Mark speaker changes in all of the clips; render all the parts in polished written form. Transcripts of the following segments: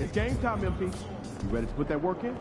Speaker 1: It's game time, MP. You ready to put that work in?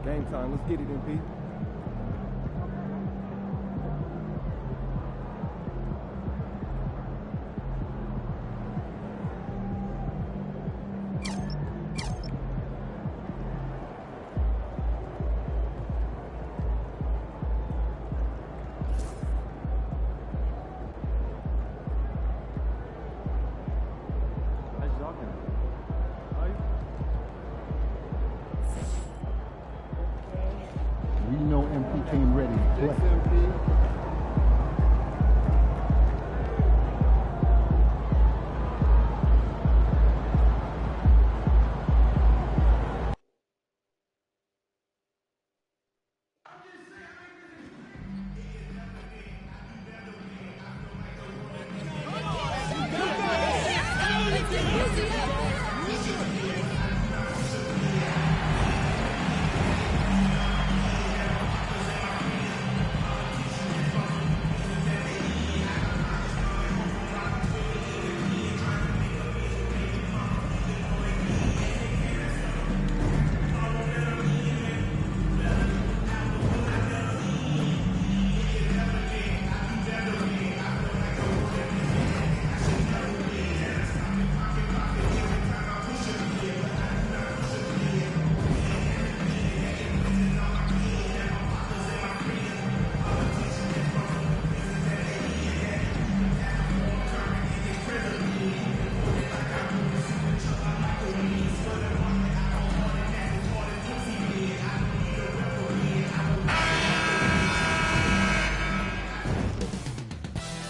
Speaker 1: Game time. Let's get it, MP.
Speaker 2: We know MP came ready to play.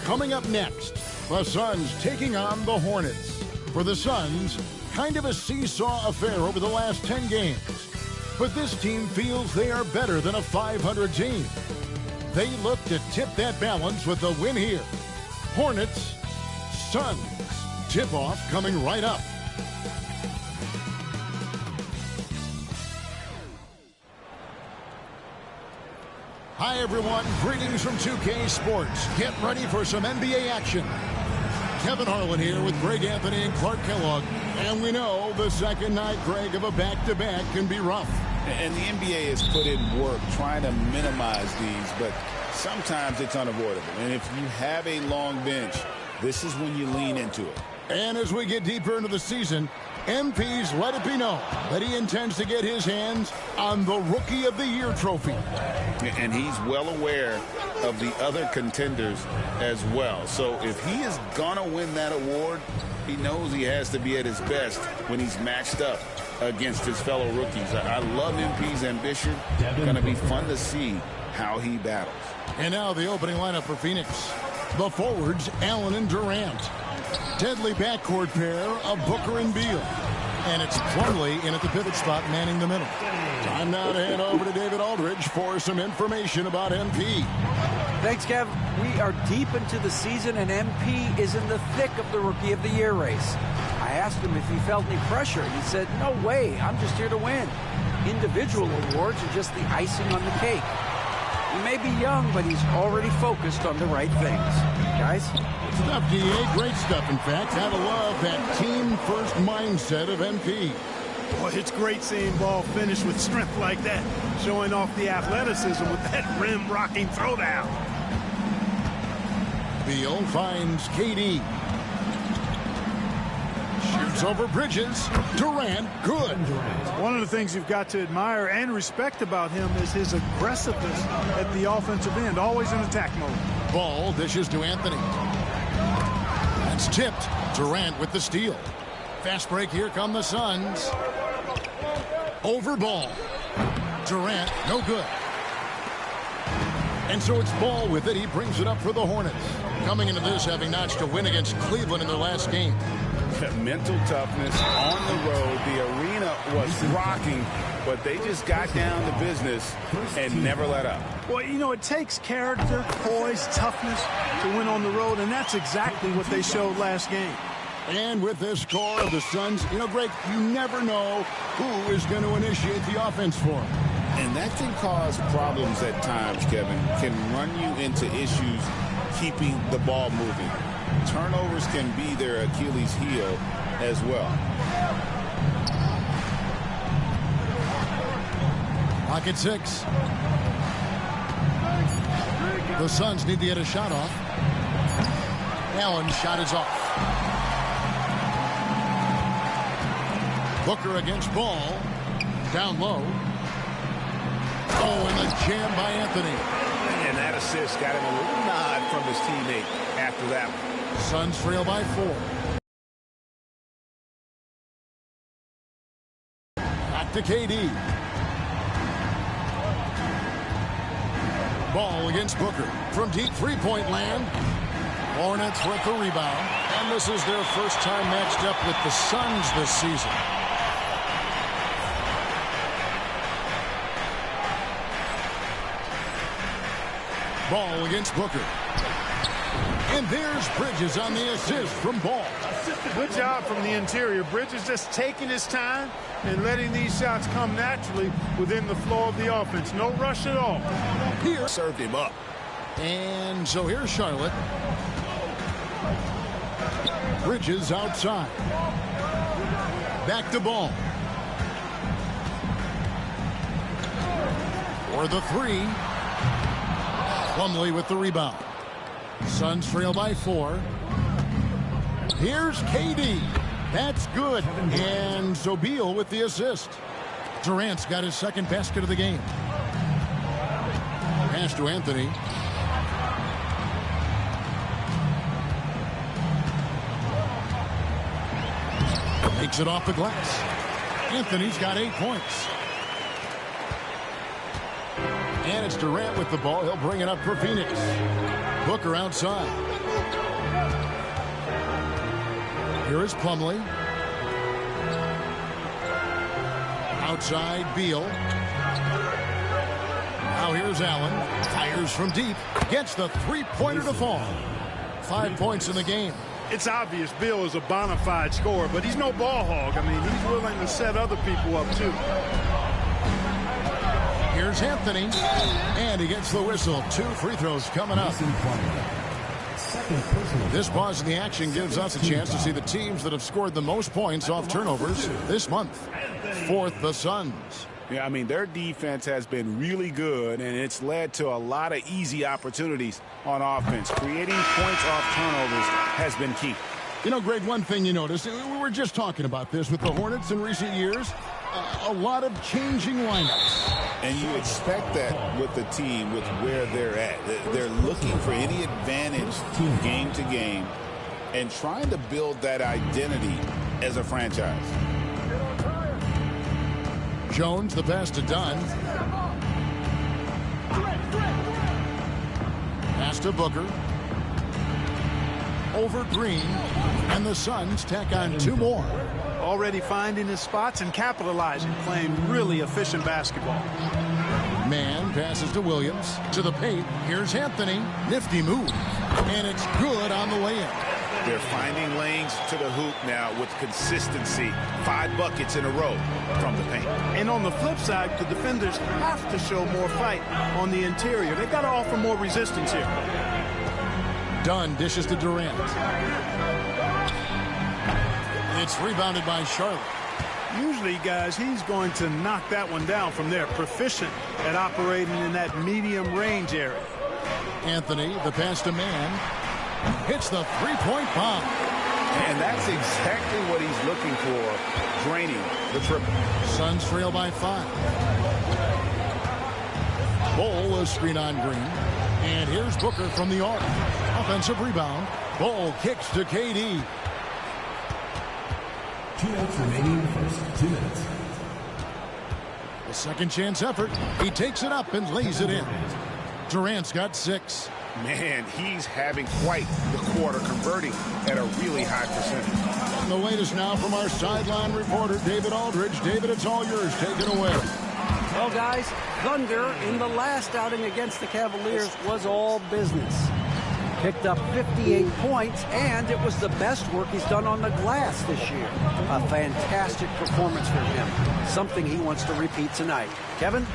Speaker 3: Coming up next, the Suns taking on the Hornets. For the Suns, kind of a seesaw affair over the last 10 games. But this team feels they are better than a 500 team. They look to tip that balance with the win here. Hornets, Suns. Tip-off coming right up. Hi, everyone. Greetings from 2K Sports. Get ready for some NBA action. Kevin Harlan here with Greg Anthony and Clark Kellogg. And we know the second night, Greg, of a back-to-back can be rough.
Speaker 4: And the NBA has put in work trying to minimize these, but sometimes it's unavoidable. And if you have a long bench, this is when you lean into it.
Speaker 3: And as we get deeper into the season, MP's let it be known that he intends to get his hands on the Rookie of the Year trophy.
Speaker 4: And he's well aware of the other contenders as well. So if he is going to win that award, he knows he has to be at his best when he's matched up against his fellow rookies. I love MP's ambition. Going to be fun to see how he battles.
Speaker 3: And now the opening lineup for Phoenix. The forwards, Allen and Durant. Deadly backcourt pair of Booker and Beal. And it's Plumlee in at the pivot spot, manning the middle. Time now to hand over to David Aldridge for some information about MP.
Speaker 5: Thanks, Kev. We are deep into the season, and MP is in the thick of the Rookie of the Year race. I asked him if he felt any pressure, and he said, "No way, I'm just here to win. Individual awards are just the icing on the cake." He may be young, but he's already focused on the right things. Guys?
Speaker 3: Stuff, DA. Great stuff, in fact. Gotta love that team-first mindset of MP.
Speaker 6: Boy, it's great seeing ball finish with strength like that, showing off the athleticism with that rim-rocking throwdown.
Speaker 3: Beal finds KD. Shoots over Bridges. Durant, good.
Speaker 6: One of the things you've got to admire and respect about him is his aggressiveness at the offensive end, always in attack mode.
Speaker 3: Ball dishes to Anthony. It's tipped. Durant with the steal. Fast break. Here come the Suns. Over Ball. Durant, no good. And so it's Ball with it. He brings it up for the Hornets. Coming into this, having notched a win against Cleveland in their last game.
Speaker 4: Mental toughness on the road. The arena was rocking, but they just got down to business and never let up.
Speaker 6: Well, you know, it takes character, poise, toughness to win on the road, and that's exactly what they showed last game.
Speaker 3: And with this score of the Suns, you know, Greg, you never know who is going to initiate the offense for them.
Speaker 4: And that can cause problems at times, Kevin. Can run you into issues keeping the ball moving. Turnovers can be their Achilles heel as well.
Speaker 3: Pocket 6. The Suns need to get a shot off. Allen's shot is off. Booker against Ball. Down low. Oh, and the jam by Anthony.
Speaker 4: And that assist got him a little nod from his teammate after that one.
Speaker 3: Suns trail by 4. Back to KD. Ball against Booker. From deep three-point land. Hornets with the rebound. And this is their first time matched up with the Suns this season. Ball against Booker. And there's Bridges on the assist from Ball.
Speaker 6: Good job from the interior. Bridges just taking his time and letting these shots come naturally within the flow of the offense. No rush at all.
Speaker 3: Here
Speaker 4: Served him up.
Speaker 3: And so here's Charlotte. Bridges outside. Back to Ball. For the 3. Plumlee with the rebound. Suns trail by 4. Here's KD. That's good. And so Beal with the assist. Durant's got his second basket of the game. Pass to Anthony. Takes it off the glass. Anthony's got 8 points. And it's Durant with the ball. He'll bring it up for Phoenix. Booker outside. Here is Plumlee. Outside, Beal. Now here's Allen. Fires from deep. Gets the three-pointer to fall. 5 points in the game.
Speaker 6: It's obvious Beal is a bona fide scorer, but he's no ball hog. I mean, he's willing to set other people up, too.
Speaker 3: Here's Anthony, and he gets the whistle. 2 free throws coming up. This pause in the action gives us a chance to see the teams that have scored the most points off turnovers this month. 4th, the Suns.
Speaker 4: Yeah, I mean, their defense has been really good, and it's led to a lot of easy opportunities on offense. Creating points off turnovers has been key.
Speaker 3: You know, Greg, one thing you notice, we were just talking about this with the Hornets in recent years, a lot of changing lineups.
Speaker 4: And you expect that with the team, with where they're at. They're looking for any advantage game to game and trying to build that identity as a franchise.
Speaker 3: Jones, the pass to Dunn. Pass to Booker. Over Green. And the Suns tack on 2 more.
Speaker 6: Already finding his spots and capitalizing, playing really efficient basketball.
Speaker 3: Man passes to Williams. To the paint. Here's Anthony. Nifty move. And it's good on the layup.
Speaker 4: They're finding lanes to the hoop now with consistency. 5 buckets in a row from the paint.
Speaker 6: And on the flip side, the defenders have to show more fight on the interior. They've got to offer more resistance here.
Speaker 3: Dunn dishes to Durant. It's rebounded by Charlotte.
Speaker 6: Usually, guys, he's going to knock that one down from there. Proficient at operating in that medium range area.
Speaker 3: Anthony, the pass to Man. Hits the three-point bomb.
Speaker 4: And that's exactly what he's looking for, draining the triple.
Speaker 3: Suns trail by 5. Ball, a screen on Green. And here's Booker from the arc. Offensive rebound. Ball kicks to KD.
Speaker 7: 2 minutes remaining in the first. 2 minutes.
Speaker 3: A second chance effort. He takes it up and lays it in. Durant's got 6.
Speaker 8: Man, he's having quite the quarter, converting at a really high percentage.
Speaker 3: And the latest now from our sideline reporter, David Aldridge. David, it's all yours. Take it away.
Speaker 5: Well, guys, Thunder in the last outing against the Cavaliers was all business. Picked up 58 points, and it was the best work he's done on the glass this year. A fantastic performance for him. Something he wants to repeat tonight. Kevin?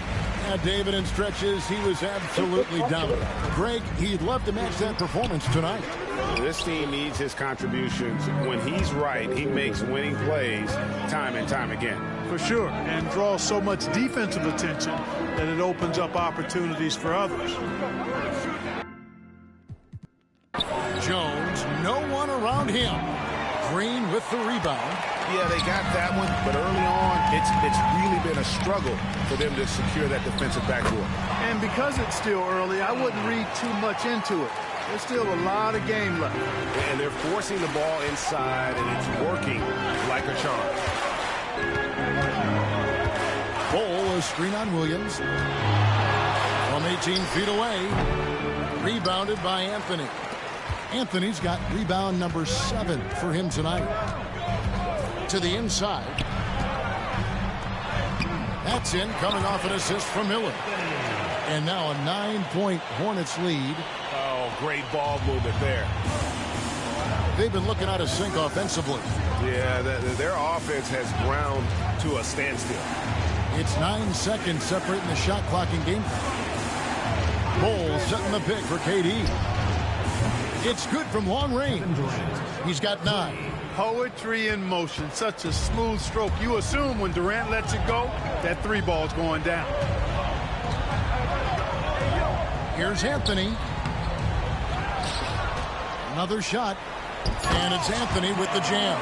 Speaker 3: Yeah, David, in stretches, he was absolutely dominant. Greg, he'd love to match that performance tonight.
Speaker 8: This team needs his contributions. When he's right, he makes winning plays time and time again.
Speaker 6: For sure, and draws so much defensive attention that it opens up opportunities for others.
Speaker 3: Jones, no one around him. Green with the rebound.
Speaker 8: Yeah, they got that one, but early on, it's really been a struggle for them to secure that defensive backboard.
Speaker 6: And because it's still early, I wouldn't read too much into it. There's still a lot of game left.
Speaker 8: And they're forcing the ball inside, and it's working like a charm.
Speaker 3: Ball, a screen on Williams. From 18 feet away. Rebounded by Anthony. Anthony's got rebound number 7 for him tonight. To the inside. That's in, coming off an assist from Miller. And now a 9-point Hornets lead.
Speaker 8: Oh, great ball movement there.
Speaker 3: They've been looking out of sync offensively.
Speaker 8: Yeah, their offense has ground to a standstill.
Speaker 3: It's 9 seconds separating the shot clock and game time. Ball setting the pick for KD. It's good from long range. He's got 9.
Speaker 6: Poetry in motion. Such a smooth stroke. You assume when Durant lets it go, that 3 ball's going down.
Speaker 3: Here's Anthony. Another shot. And it's Anthony with the jam.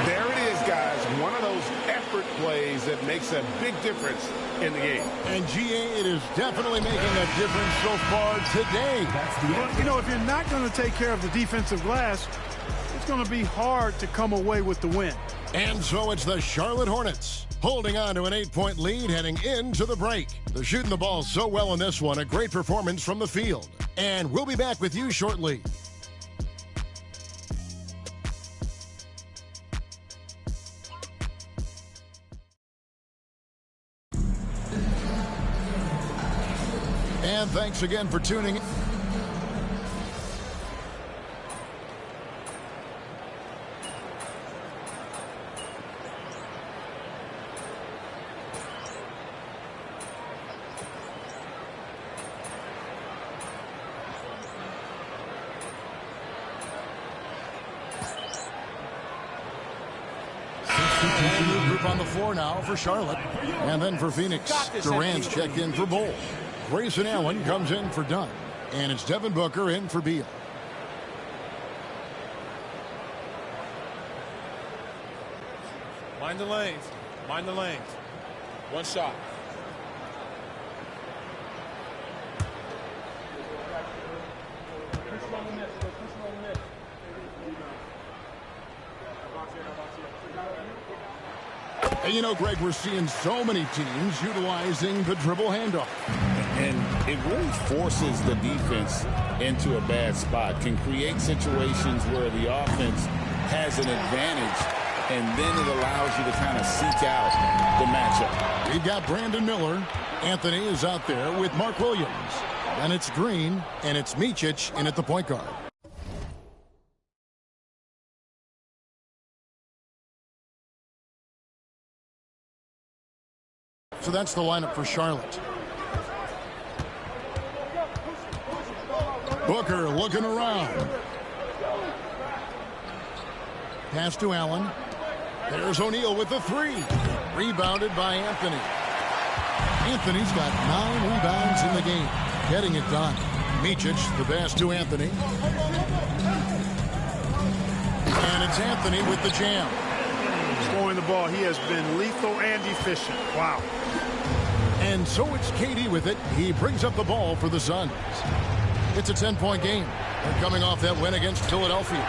Speaker 8: There it is, guys. One of those effort plays that makes a big difference in the game.
Speaker 3: And GA, it is definitely making a difference so far today.
Speaker 6: Well, you know, if you're not going to take care of the defensive glass, it's going to be hard to come away with the win.
Speaker 3: And so it's the Charlotte Hornets holding on to an 8-point lead heading into the break. They're shooting the ball so well in this one. A great performance from the field. And we'll be back with you shortly. And thanks again for tuning in. Group on the floor now for Charlotte. And then for Phoenix, Durant's checked in for Bol. Grayson Allen comes in for Dunn. And it's Devin Booker in for Beal.
Speaker 9: Mind the lanes. Mind the lanes. One shot.
Speaker 3: And you know, Greg, we're seeing so many teams utilizing the dribble handoff.
Speaker 4: And it really forces the defense into a bad spot, can create situations where the offense has an advantage, and then it allows you to kind of seek out the matchup.
Speaker 3: We've got Brandon Miller. Anthony is out there with Mark Williams. And it's Green, and it's Micic in at the point guard. So that's the lineup for Charlotte. Booker looking around. Pass to Allen. There's O'Neal with the 3. Rebounded by Anthony. Anthony's got 9 rebounds in the game. Getting it done. Micic, the pass to Anthony. And it's Anthony with the jam.
Speaker 6: Scoring the ball, he has been lethal and efficient. Wow.
Speaker 3: And so it's KD with it. He brings up the ball for the Suns. It's a 10-point game. They're coming off that win against Philadelphia.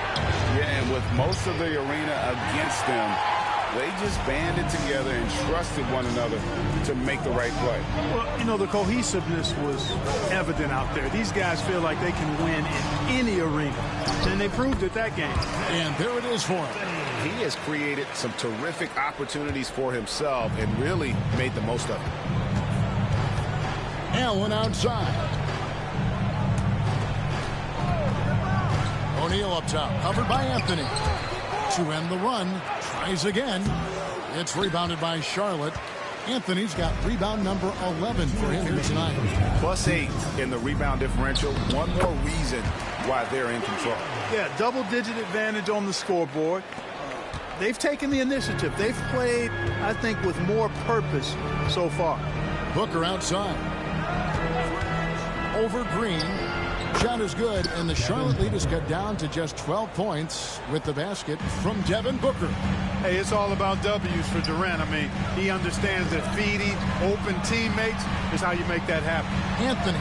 Speaker 4: Yeah, and with most of the arena against them, they just banded together and trusted one another to make the right play.
Speaker 6: Well, you know, the cohesiveness was evident out there. These guys feel like they can win in any arena, and they proved it that game.
Speaker 3: And there it is for him.
Speaker 4: He has created some terrific opportunities for himself and really made the most of it.
Speaker 3: Allen outside. O'Neal up top, covered by Anthony. To end the run, tries again. It's rebounded by Charlotte. Anthony's got rebound number 11 for him here tonight.
Speaker 4: +8 in the rebound differential. One more reason why they're in control.
Speaker 6: Yeah, double-digit advantage on the scoreboard. They've taken the initiative. They've played, I think, with more purpose so far.
Speaker 3: Booker outside. Over Green. Shot is good, and the Charlotte lead is cut down to just 12 points with the basket from Devin Booker.
Speaker 6: Hey, it's all about W's for Durant. I mean, he understands that feeding open teammates is how you make that happen.
Speaker 3: Anthony.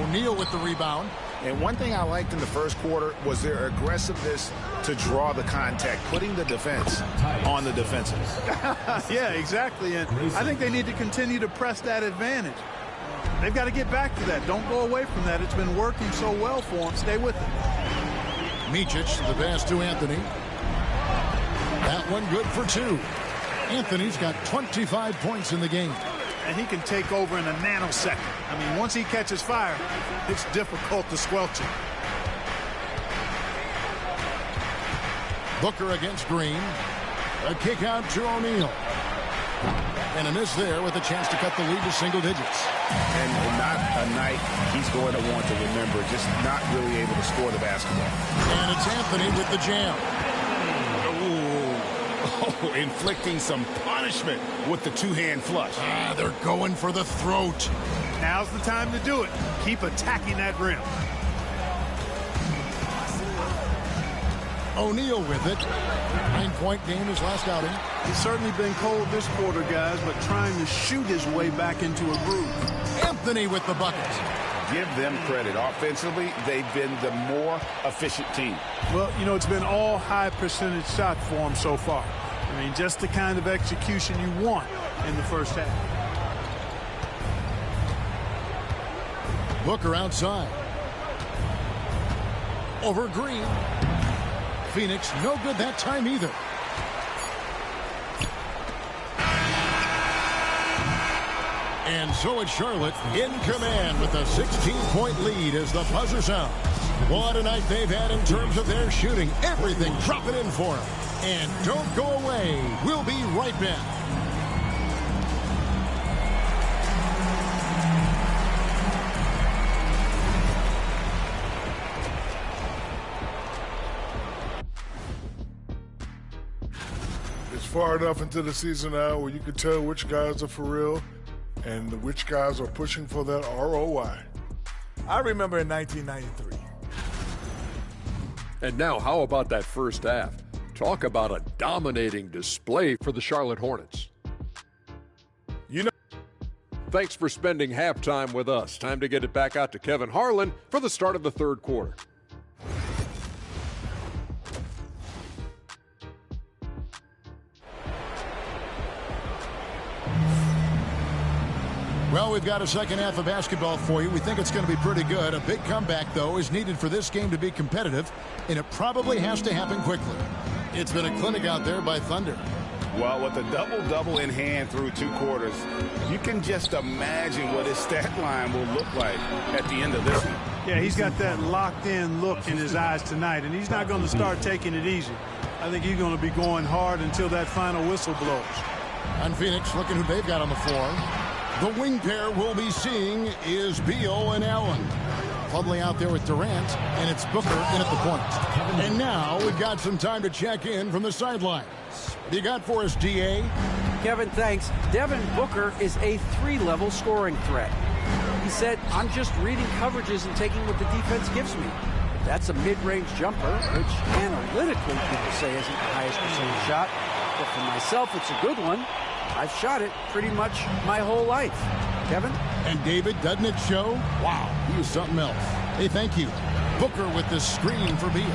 Speaker 3: O'Neal with the rebound.
Speaker 4: And one thing I liked in the first quarter was their aggressiveness to draw the contact, putting the defense on the defensive.
Speaker 6: Yeah, exactly. And I think they need to continue to press that advantage. They've got to get back to that. Don't go away from that. It's been working so well for them. Stay with it.
Speaker 3: Micic, the pass to Anthony. That one good for 2. Anthony's got 25 points in the game.
Speaker 6: And he can take over in a nanosecond. I mean, once he catches fire, it's difficult to squelch it.
Speaker 3: Booker against Green. A kick out to O'Neal. And a miss there with a chance to cut the lead to single digits.
Speaker 4: And not a night he's going to want to remember, just not really able to score the basketball.
Speaker 3: And it's Anthony with the jam.
Speaker 4: Oh, inflicting some punishment with the two-hand flush.
Speaker 3: They're going for the throat.
Speaker 6: Now's the time to do it. Keep attacking that rim.
Speaker 3: O'Neal with it. 9-point game his last outing.
Speaker 6: He's certainly been cold this quarter, guys, but trying to shoot his way back into a groove.
Speaker 3: Anthony with the bucket.
Speaker 4: Give them credit. Offensively, they've been the more efficient team.
Speaker 6: Well, you know, it's been all high percentage shot for them so far. I mean, just the kind of execution you want in the first half.
Speaker 3: Booker outside. Over Green. Phoenix no good that time either. And so it's Charlotte in command with a 16-point lead as the buzzer sounds. What a night they've had in terms of their shooting. Everything dropping in for them. And don't go away. We'll be right back.
Speaker 10: It's far enough into the season now where you can tell which guys are for real and which guys are pushing for that ROI.
Speaker 11: I remember in 1993.
Speaker 12: And now, how about that first half? Talk about a dominating display for the Charlotte Hornets. You know, thanks for spending halftime with us. Time to get it back out to Kevin Harlan for the start of the third quarter.
Speaker 3: Well, we've got a second half of basketball for you. We think it's going to be pretty good. A big comeback, though, is needed for this game to be competitive, and it probably has to happen quickly. It's been a clinic out there by Thunder.
Speaker 4: Well, with a double-double in hand through 2 quarters, you can just imagine what his stat line will look like at the end of this one.
Speaker 6: Yeah, he's got that locked-in look in his eyes tonight, and he's not going to start taking it easy. I think he's going to be going hard until that final whistle blows.
Speaker 3: And Phoenix, looking who they've got on the floor. The wing pair we'll be seeing is Beal and Allen. Plumlee out there with Durant, and it's Booker in at the point. And now we've got some time to check in from the sidelines. What do you got for us, DA?
Speaker 5: Kevin, thanks. Devin Booker is a 3-level scoring threat. He said, I'm just reading coverages and taking what the defense gives me. That's a mid-range jumper, which analytically people say isn't the highest percentage shot. But for myself, it's a good one. I've shot it pretty much my whole life. Kevin?
Speaker 3: And David, doesn't it show? Wow, he was something else. Hey, thank you. Booker with the screen for Beal.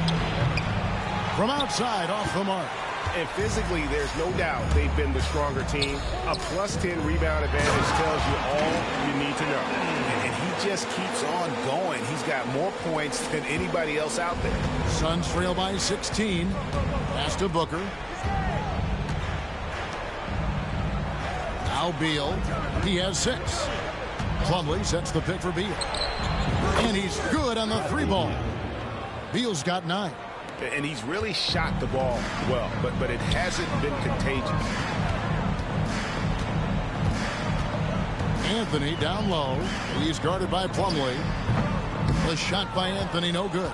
Speaker 3: From outside, off the mark.
Speaker 8: And physically, there's no doubt they've been the stronger team. A +10 rebound advantage tells you all you need to know.
Speaker 4: And he just keeps on going. He's got more points than anybody else out there.
Speaker 3: Suns trail by 16. Pass to Booker. Now Beal. He has 6. Plumlee sets the pick for Beal. And he's good on the 3-ball. Beal's got 9.
Speaker 8: And he's really shot the ball well, but it hasn't been contagious.
Speaker 3: Anthony down low. He's guarded by Plumlee. The shot by Anthony, no good.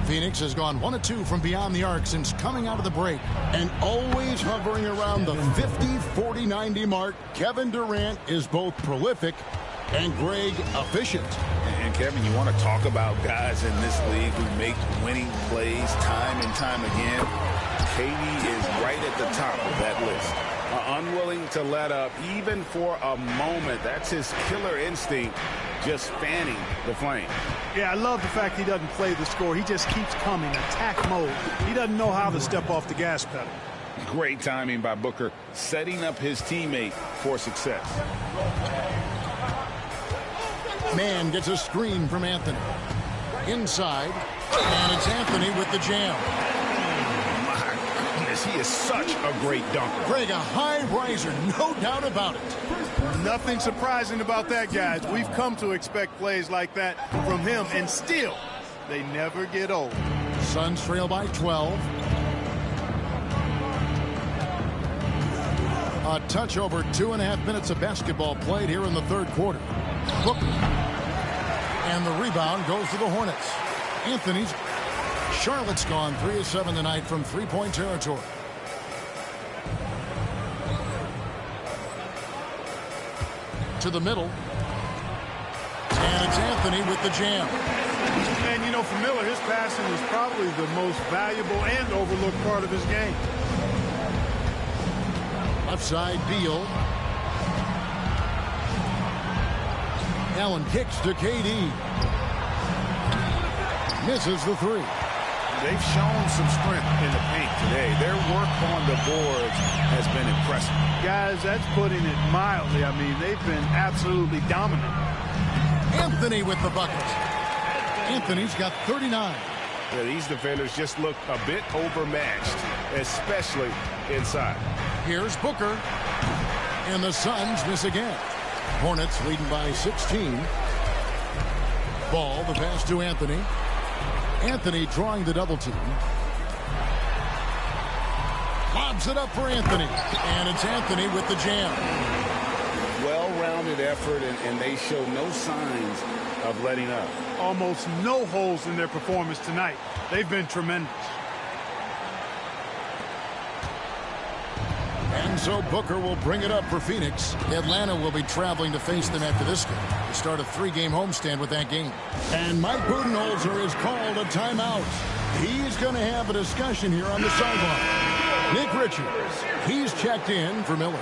Speaker 3: Phoenix has gone 1 of 2 from beyond the arc since coming out of the break. And always hovering around the 50, 40, 90 mark, Kevin Durant is both prolific and Greg efficient.
Speaker 4: And Kevin, you want to talk about guys in this league who make winning plays time and time again. KD is right at the top of that list. Unwilling to let up even for a moment. That's his killer instinct, just fanning the flame.
Speaker 6: Yeah, I love the fact he doesn't play the score. He just keeps coming, attack mode. He doesn't know how to step off the gas pedal.
Speaker 4: Great timing by Booker, setting up his teammate for success.
Speaker 3: Man gets a screen from Anthony. Inside, and it's Anthony with the jam.
Speaker 4: My goodness, he is such a great dunker.
Speaker 3: Greg, a high riser, no doubt about it.
Speaker 6: Nothing surprising about that, guys. We've come to expect plays like that from him, and still, they never get old.
Speaker 3: Suns trail by 12. A touch over 2.5 minutes of basketball played here in the third quarter. Booker. And the rebound goes to the Hornets. Anthony's. Charlotte's gone 3 of 7 tonight from three-point territory. To the middle. And it's Anthony with the jam.
Speaker 6: And, you know, for Miller, his passing is probably the most valuable and overlooked part of his game.
Speaker 3: Left side, Beal. Allen kicks to KD. Misses the 3.
Speaker 4: They've shown some strength in the paint today. Their work on the boards has been impressive.
Speaker 6: Guys, that's putting it mildly. I mean, they've been absolutely dominant.
Speaker 3: Anthony with the bucket. Anthony's got 39.
Speaker 8: Yeah, these defenders just look a bit overmatched, especially inside.
Speaker 3: Here's Booker. And the Suns miss again. Hornets leading by 16. Ball, the pass to Anthony. Anthony drawing the double team. Lobs it up for Anthony. And it's Anthony with the jam.
Speaker 4: Well-rounded effort, and they show no signs of letting up.
Speaker 6: Almost no holes in their performance tonight. They've been tremendous.
Speaker 3: And so Booker will bring it up for Phoenix. Atlanta will be traveling to face them after this game to start a 3-game homestand with that game. And Mike Budenholzer has called a timeout. He's going to have a discussion here on the sideline. Nick Richards, he's checked in for Miller.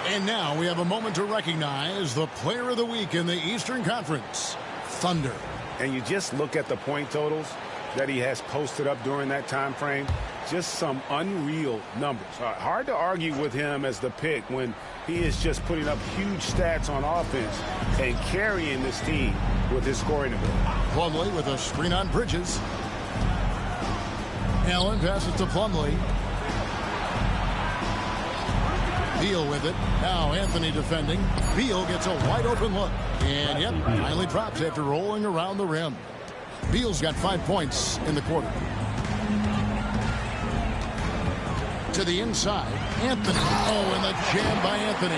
Speaker 3: And now we have a moment to recognize the player of the week in the Eastern Conference, Thunder.
Speaker 8: And you just look at the point totals that he has posted up during that time frame. Just some unreal numbers. Hard to argue with him as the pick when he is just putting up huge stats on offense and carrying this team with his scoring ability.
Speaker 3: Plumlee with a screen on Bridges. Allen passes to Plumlee. Beal with it. Now Anthony defending. Beal gets a wide open look. And yep, finally drops after rolling around the rim. Beal's got 5 points in the quarter. To the inside, Anthony. Oh, and the jam by Anthony.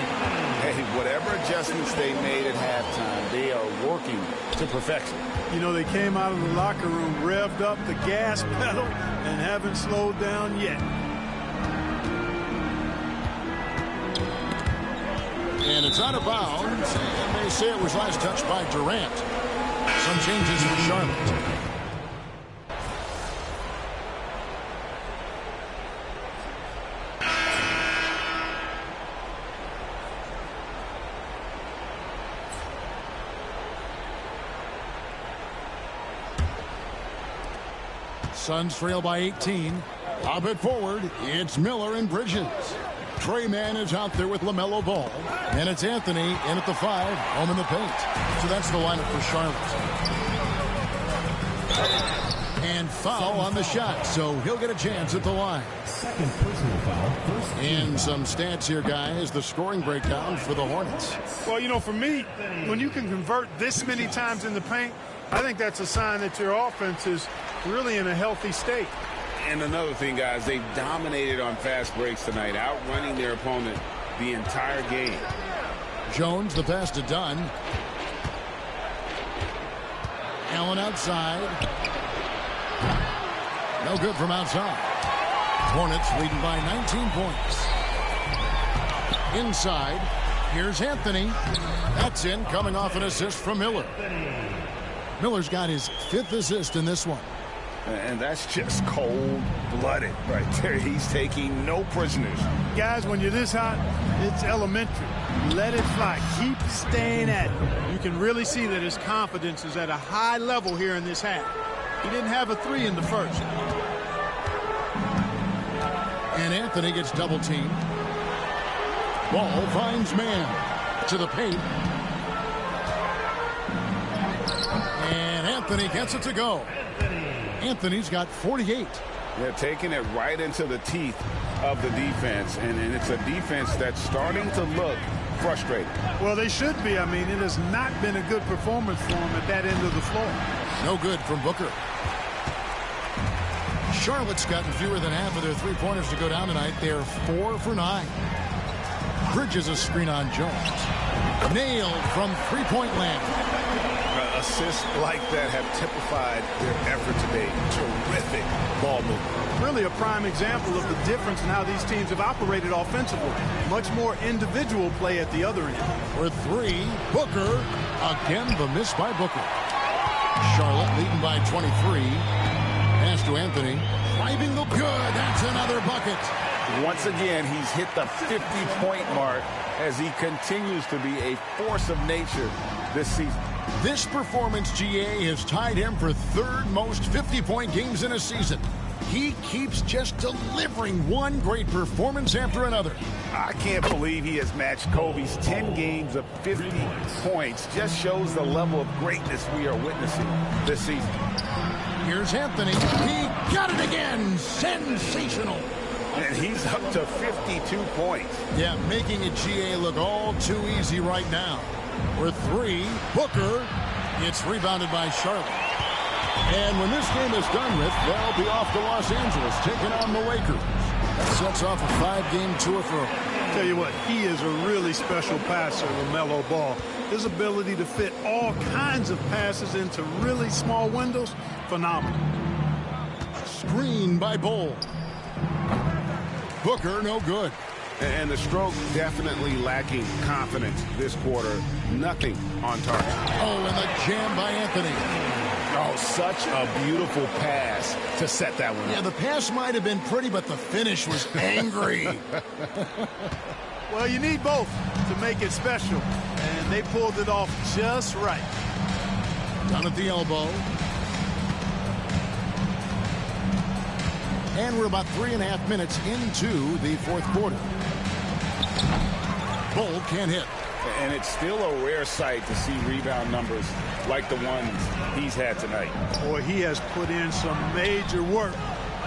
Speaker 4: Hey, whatever adjustments they made at halftime, they are working to perfection.
Speaker 6: You know, they came out of the locker room, revved up the gas pedal, and haven't slowed down yet.
Speaker 3: And it's out of bounds, and they say it was last touched by Durant. Some changes for Charlotte. Suns trail by 18. Pop it forward. It's Miller and Bridges. Trey Mann is out there with Lamelo Ball. And it's Anthony in at the 5, home in the paint. So that's the lineup for Charlotte. And foul on the shot, so he'll get a chance at the line.
Speaker 7: Second personal foul.
Speaker 3: And some stats here, guys. The scoring breakdown for the Hornets.
Speaker 6: Well, you know, for me, when you can convert this many times in the paint, I think that's a sign that your offense is really in a healthy state.
Speaker 4: And another thing, guys, they've dominated on fast breaks tonight, outrunning their opponent the entire game.
Speaker 3: Jones, the pass to Dunn. Allen outside. No good from outside. Hornets leading by 19 points. Inside, here's Anthony. That's in, coming off an assist from Miller. Miller's got his 5th assist in this one.
Speaker 4: And that's just cold-blooded right there. He's taking no prisoners.
Speaker 6: Guys, when you're this hot, it's elementary. Let it fly. Keep staying at it. You can really see that his confidence is at a high level here in this half. He didn't have a 3 in the first.
Speaker 3: And Anthony gets double-teamed. Ball finds man to the paint. And Anthony gets it to go. Anthony's got 48.
Speaker 4: They're taking it right into the teeth of the defense, and it's a defense that's starting to look frustrated.
Speaker 6: Well, they should be. I mean, it has not been a good performance for them at that end of the floor.
Speaker 3: No good from Booker. Charlotte's gotten fewer than half of their three-pointers to go down tonight. They're 4 for 9. Bridges a screen on Jones. Nailed from three-point land.
Speaker 8: Assists like that have typified their effort today. Terrific ball movement.
Speaker 6: Really a prime example of the difference in how these teams have operated offensively. Much more individual play at the other end.
Speaker 3: For 3, Booker. Again, the miss by Booker. Charlotte leading by 23. Pass to Anthony. Driving the good. That's another bucket.
Speaker 4: Once again, he's hit the 50-point mark as he continues to be a force of nature this season.
Speaker 3: This performance, GA, has tied him for 3rd most 50-point games in a season. He keeps just delivering one great performance after another.
Speaker 4: I can't believe he has matched Kobe's 10 games of 50 points. Just shows the level of greatness we are witnessing this season.
Speaker 3: Here's Anthony. He got it again. Sensational.
Speaker 4: And he's up to 52 points.
Speaker 3: Yeah, making a GA look all too easy right now. For 3, Booker. It's rebounded by Charlotte. And when this game is done with, they'll be off to Los Angeles, taking on the Lakers. That sets off a 5-game tour for him.
Speaker 6: Tell you what, he is a really special passer, Lamelo Ball. His ability to fit all kinds of passes into really small windows, phenomenal.
Speaker 3: Screen by Bull. Booker, no good.
Speaker 4: And the stroke definitely lacking confidence this quarter. Nothing on target.
Speaker 3: Oh, and the jam by Anthony.
Speaker 8: Oh, such a beautiful pass to set that one up.
Speaker 3: Yeah, the pass might have been pretty, but the finish was angry.
Speaker 6: Well, you need both to make it special, and they pulled it off just right.
Speaker 3: Down at the elbow. And we're about 3.5 minutes into the 4th quarter. Bull can't hit.
Speaker 4: And it's still a rare sight to see rebound numbers like the ones he's had tonight.
Speaker 6: Boy, he has put in some major work.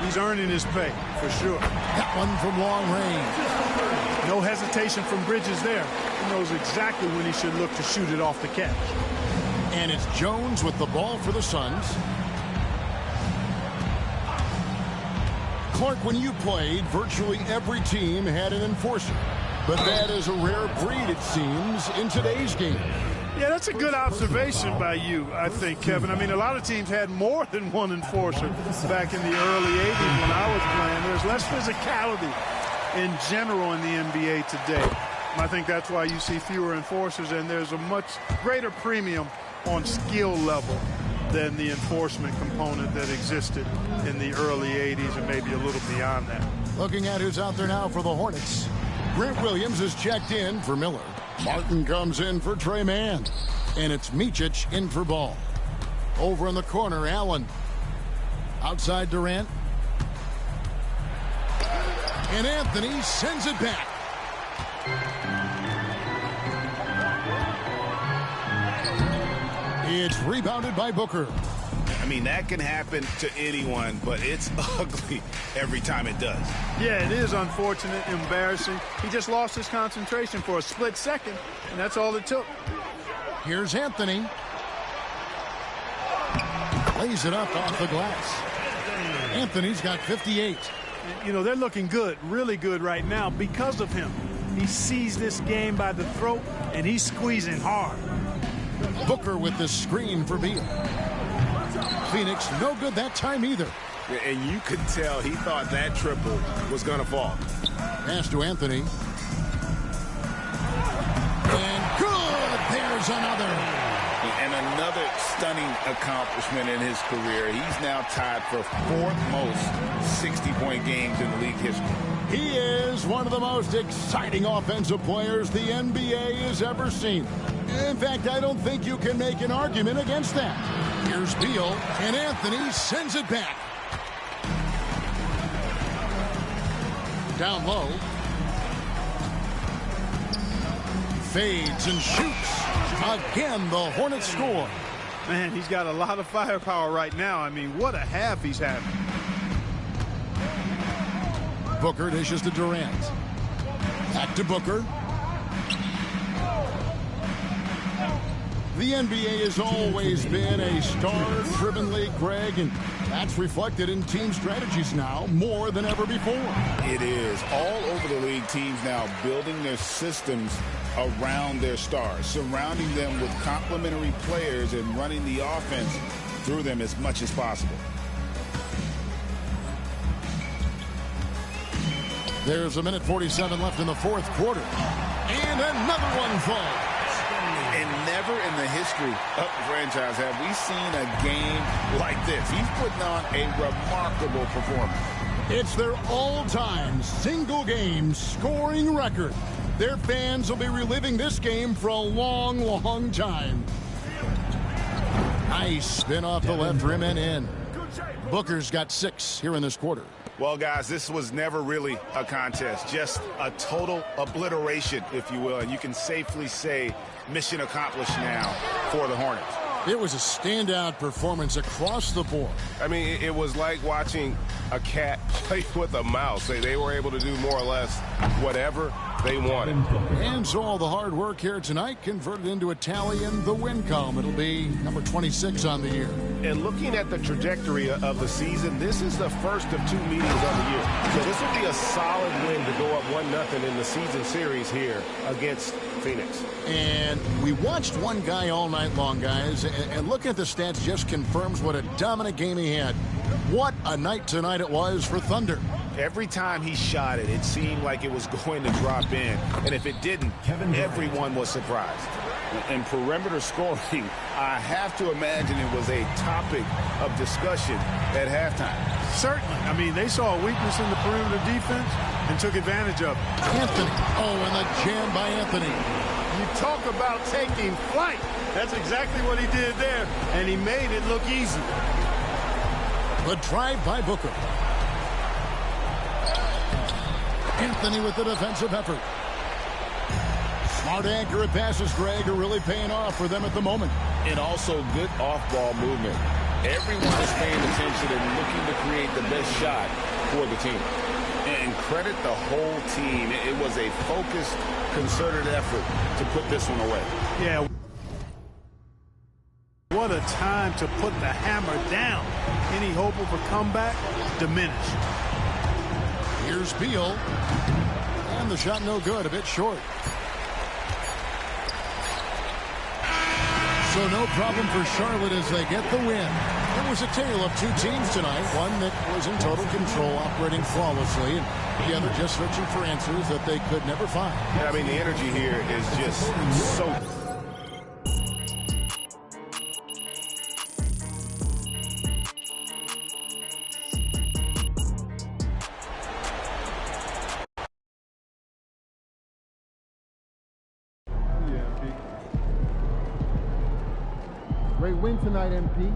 Speaker 6: He's earning his pay, for sure.
Speaker 3: That one from long range.
Speaker 6: No hesitation from Bridges there. He knows exactly when he should look to shoot it off the catch.
Speaker 3: And it's Jones with the ball for the Suns. Clark, when you played, virtually every team had an enforcer. But that is a rare breed, it seems, in today's game.
Speaker 6: Yeah, that's a good observation by you, I think, Kevin. I mean, a lot of teams had more than one enforcer back in the early 80s when I was playing. There's less physicality in general in the NBA today. And I think that's why you see fewer enforcers, and there's a much greater premium on skill level than the enforcement component that existed in the early 80s and maybe a little beyond that.
Speaker 3: Looking at who's out there now for the Hornets. Grant Williams is checked in for Miller. Martin comes in for Trey Mann. And it's Micic in for Ball. Over in the corner, Allen. Outside Durant. And Anthony sends it back. It's rebounded by Booker.
Speaker 8: I mean, that can happen to anyone, but it's ugly every time it does.
Speaker 6: Yeah, it is unfortunate, embarrassing. He just lost his concentration for a split second, and that's all it took.
Speaker 3: Here's Anthony. Lays it up off the glass. Anthony's got 58.
Speaker 6: You know, they're looking good, really good right now because of him. He sees this game by the throat, and he's squeezing hard.
Speaker 3: Booker with the screen for Beal. Phoenix no good that time either.
Speaker 8: And you could tell he thought that triple was going to fall.
Speaker 3: Pass to Anthony. And good! There's another.
Speaker 4: And another stunning accomplishment in his career. He's now tied for 4th most 60-point games in league history.
Speaker 3: He is one of the most exciting offensive players the NBA has ever seen. In fact, I don't think you can make an argument against that. Here's Beal, and Anthony sends it back. Down low. Fades and shoots. Again, the Hornets score.
Speaker 6: Man, he's got a lot of firepower right now. I mean, what a half he's having.
Speaker 3: Booker dishes to Durant. Back to Booker. The NBA has always been a star-driven league, Greg, and that's reflected in team strategies now more than ever before.
Speaker 4: It is. All over the league, teams now building their systems around their stars, surrounding them with complementary players and running the offense through them as much as possible.
Speaker 3: There's 1:47 left in the 4th quarter. And another one falls.
Speaker 4: And never in the history of the franchise have we seen a game like this. He's putting on a remarkable performance.
Speaker 3: It's their all-time single-game scoring record. Their fans will be reliving this game for a long, long time. Nice spin off the left rim and in. Booker's got 6 here in this quarter.
Speaker 8: Well, guys, this was never really a contest, just a total obliteration, if you will. And you can safely say mission accomplished now for the Hornets.
Speaker 3: It was a standout performance across the board.
Speaker 13: I mean, it was like watching a cat play with a mouse. They were able to do more or less whatever they wanted.
Speaker 3: And so all the hard work here tonight converted into a tally in the win column. It'll be number 26 on the year.
Speaker 13: And looking at the trajectory of the season, this is the first of 2 meetings of the year. So this will be a solid win to go up 1-0 in the season series here against Phoenix.
Speaker 3: And we watched one guy all night long, guys, and looking at the stats just confirms what a dominant game he had. What a night tonight it was for Thunder.
Speaker 8: Every time he shot it, it seemed like it was going to drop in. And if it didn't, everyone was surprised.
Speaker 4: In perimeter scoring, I have to imagine it was a topic of discussion at halftime.
Speaker 6: Certainly. I mean, they saw a weakness in the perimeter defense and took advantage of it.
Speaker 3: Anthony. Oh, and the jam by Anthony.
Speaker 6: You talk about taking flight. That's exactly what he did there, and he made it look easy.
Speaker 3: The drive by Booker. Anthony with the defensive effort. Smart, accurate passes, Greg, are really paying off for them at the moment.
Speaker 4: And also good off-ball movement. Everyone is paying attention and looking to create the best shot for the team. And credit the whole team. It was a focused, concerted effort to put this one away.
Speaker 6: Yeah. What a time to put the hammer down. Any hope of a comeback diminished.
Speaker 3: Here's Beal. And the shot no good, a bit short. So no problem for Charlotte as they get the win. It was a tale of 2 teams tonight. One that was in total control, operating flawlessly, and the other just searching for answers that they could never find.
Speaker 13: I mean, the energy here is just so...
Speaker 2: Great win tonight, MP.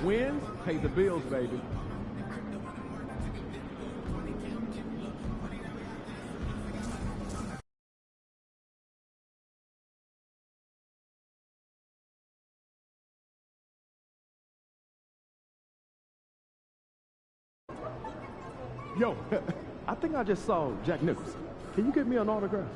Speaker 1: Wins pay the bills, baby. Yo, I think I just saw Jack Nicholson. Can you get me an autograph?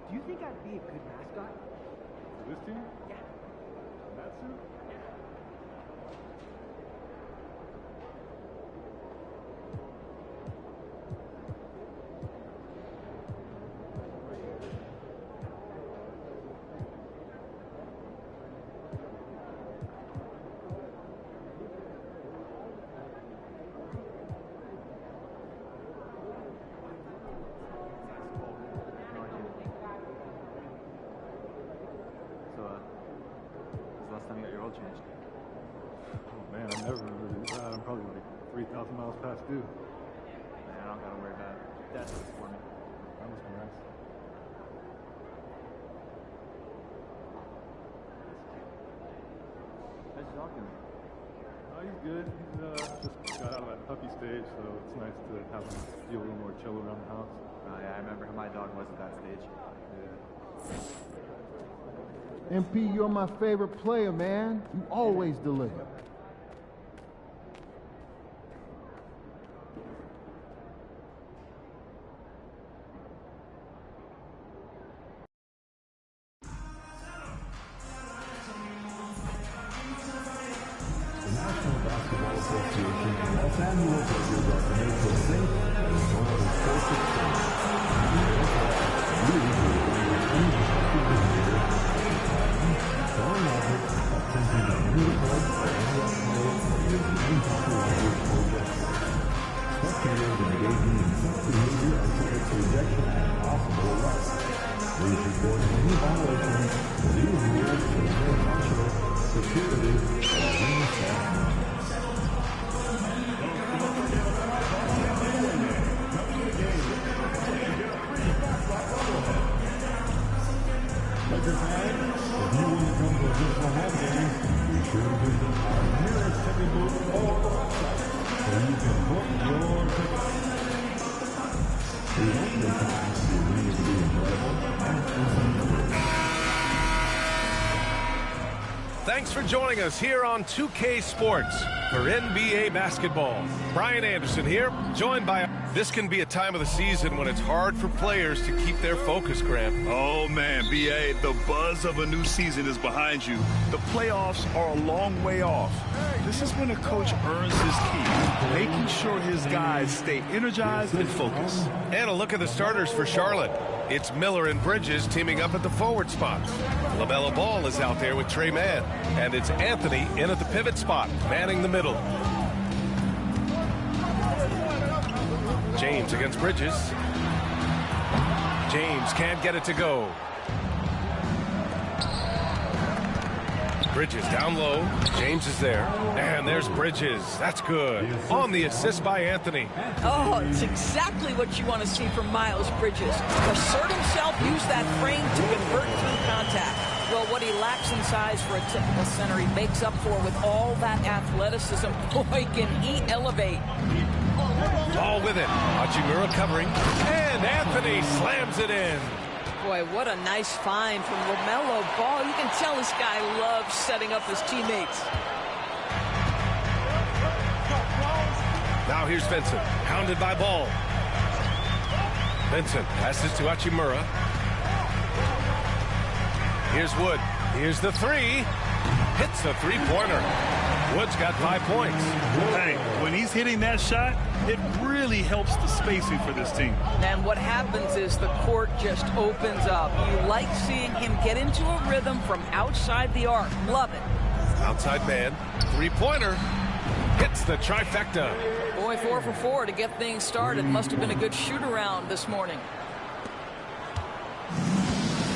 Speaker 14: Do you think I'd be a good mascot?
Speaker 15: For this team?
Speaker 14: Yeah.
Speaker 15: That suit? Man, I never really, I'm probably like 3,000 miles past due.
Speaker 16: Man, I don't gotta worry about it. That's what's for me.
Speaker 15: That must be nice.
Speaker 16: How's your dog doing?
Speaker 15: Oh, he's good. He's just got out of that puppy stage, so it's nice to have him feel a little more chill around the house.
Speaker 16: Oh yeah, I remember how my dog was at that stage.
Speaker 15: Yeah.
Speaker 2: MP, you're my favorite player, man. You always deliver.
Speaker 17: Thanks for joining us here on 2K Sports for NBA basketball. Brian Anderson here, joined by... This can be a time of the season when it's hard for players to keep their focus, Grant.
Speaker 18: Oh, man, B.A., the buzz of a new season is behind you. The playoffs are a long way off. This is when a coach earns his keep, making sure his guys stay energized and focused.
Speaker 17: And a look at the starters for Charlotte. It's Miller and Bridges teaming up at the forward spot. Lamelo Ball is out there with Trey Mann. And it's Anthony in at the pivot spot, manning the middle. James against Bridges. James can't get it to go. Bridges down low. James is there. And there's Bridges. That's good. On the assist by Anthony.
Speaker 19: Oh, it's exactly what you want to see from Miles Bridges. Assert himself, use that frame to convert through contact. Well, what he lacks in size for a typical center, he makes up for with all that athleticism. Boy, can he elevate.
Speaker 17: Ball with it. Hachimura covering. And Anthony slams it in.
Speaker 19: Boy, what a nice find from Lamelo Ball. You can tell this guy loves setting up his teammates.
Speaker 17: Now here's Vincent, hounded by Ball. Vincent passes to Hachimura. Here's Wood. Here's the three. Hits the three-pointer. Wood's got 5 points.
Speaker 6: Hey, when he's hitting that shot, it really helps the spacing for this team.
Speaker 19: And what happens is the court just opens up. You like seeing him get into a rhythm from outside the arc. Love it.
Speaker 17: Outside man. Three-pointer. Hits the trifecta.
Speaker 19: Boy, 4 for 4 to get things started. Must have been a good shoot-around this morning.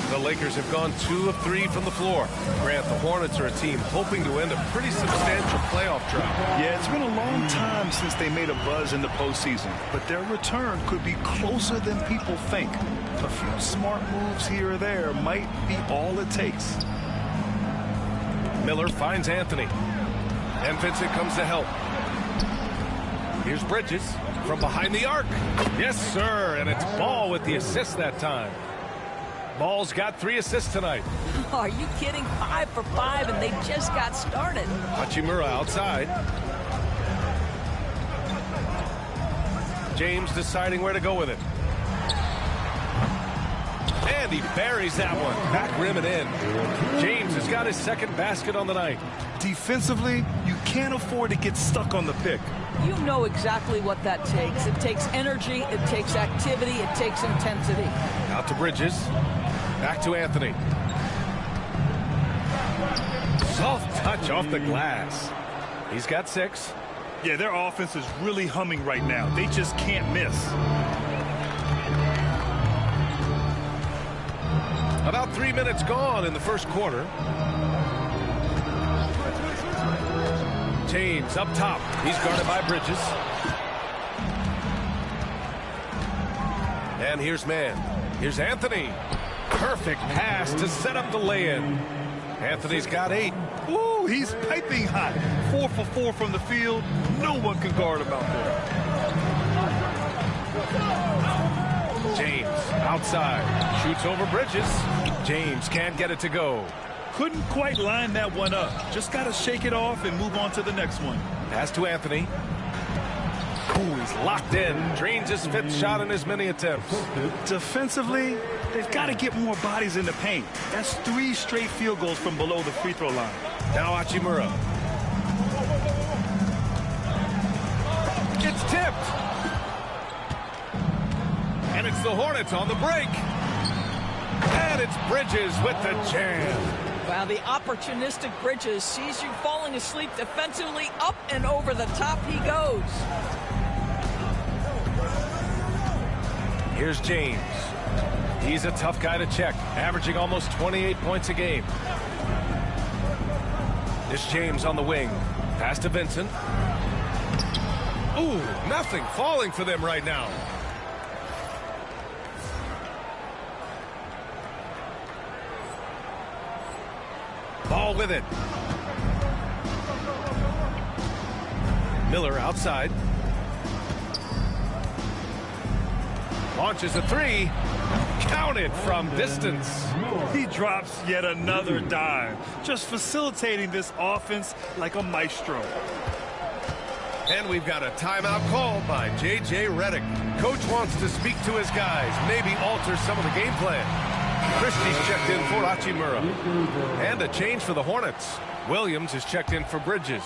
Speaker 17: The Lakers have gone 2 of 3 from the floor. Grant, the Hornets are a team hoping to end a pretty substantial playoff drought.
Speaker 18: Yeah, it's been a long time since they made a buzz in the postseason, but their return could be closer than people think. A few smart moves here or there might be all it takes.
Speaker 17: Miller finds Anthony. And Vincent comes to help. Here's Bridges from behind the arc. Yes, sir, and it's Ball with the assist that time. Ball's got 3 assists tonight.
Speaker 19: Are you kidding? 5 for 5, and they just got started.
Speaker 17: Hachimura outside. James deciding where to go with it. And he buries that one. Back rim and in. James has got his second basket on the night.
Speaker 18: Defensively, you can't afford to get stuck on the pick.
Speaker 19: You know exactly what that takes. It takes energy, it takes activity, it takes intensity.
Speaker 17: Out to Bridges. Back to Anthony. Soft touch off the glass. He's got 6.
Speaker 6: Yeah, their offense is really humming right now. They just can't miss.
Speaker 17: About 3 minutes gone in the first quarter. James up top. He's guarded by Bridges. And here's Mann. Here's Anthony. Perfect pass to set up the lay-in. Anthony's got 8.
Speaker 6: Ooh, he's piping hot. 4 for 4 from the field. No one can guard him out there.
Speaker 17: James outside. Shoots over Bridges. James can't get it to go.
Speaker 6: Couldn't quite line that one up. Just got to shake it off and move on to the next one.
Speaker 17: Pass to Anthony. Ooh, he's locked in. Drains his 5th shot in as many attempts.
Speaker 6: Defensively, they've got to get more bodies in the paint. That's 3 straight field goals from below the free throw line.
Speaker 17: Now Hachimura. It's tipped. And it's the Hornets on the break. And it's Bridges with the jam.
Speaker 19: Wow, the opportunistic Bridges sees you falling asleep defensively. Up and over the top he goes.
Speaker 17: Here's James. He's a tough guy to check, averaging almost 28 points a game. This James on the wing. Pass to Vincent. Ooh, nothing falling for them right now. Ball with it. Miller outside. Launches a 3. Counted from distance.
Speaker 6: He drops yet another dime. Just facilitating this offense like a maestro.
Speaker 17: And we've got a timeout called by J.J. Redick. Coach wants to speak to his guys, maybe alter some of the game plan. Christie's checked in for Hachimura. And a change for the Hornets. Williams is checked in for Bridges.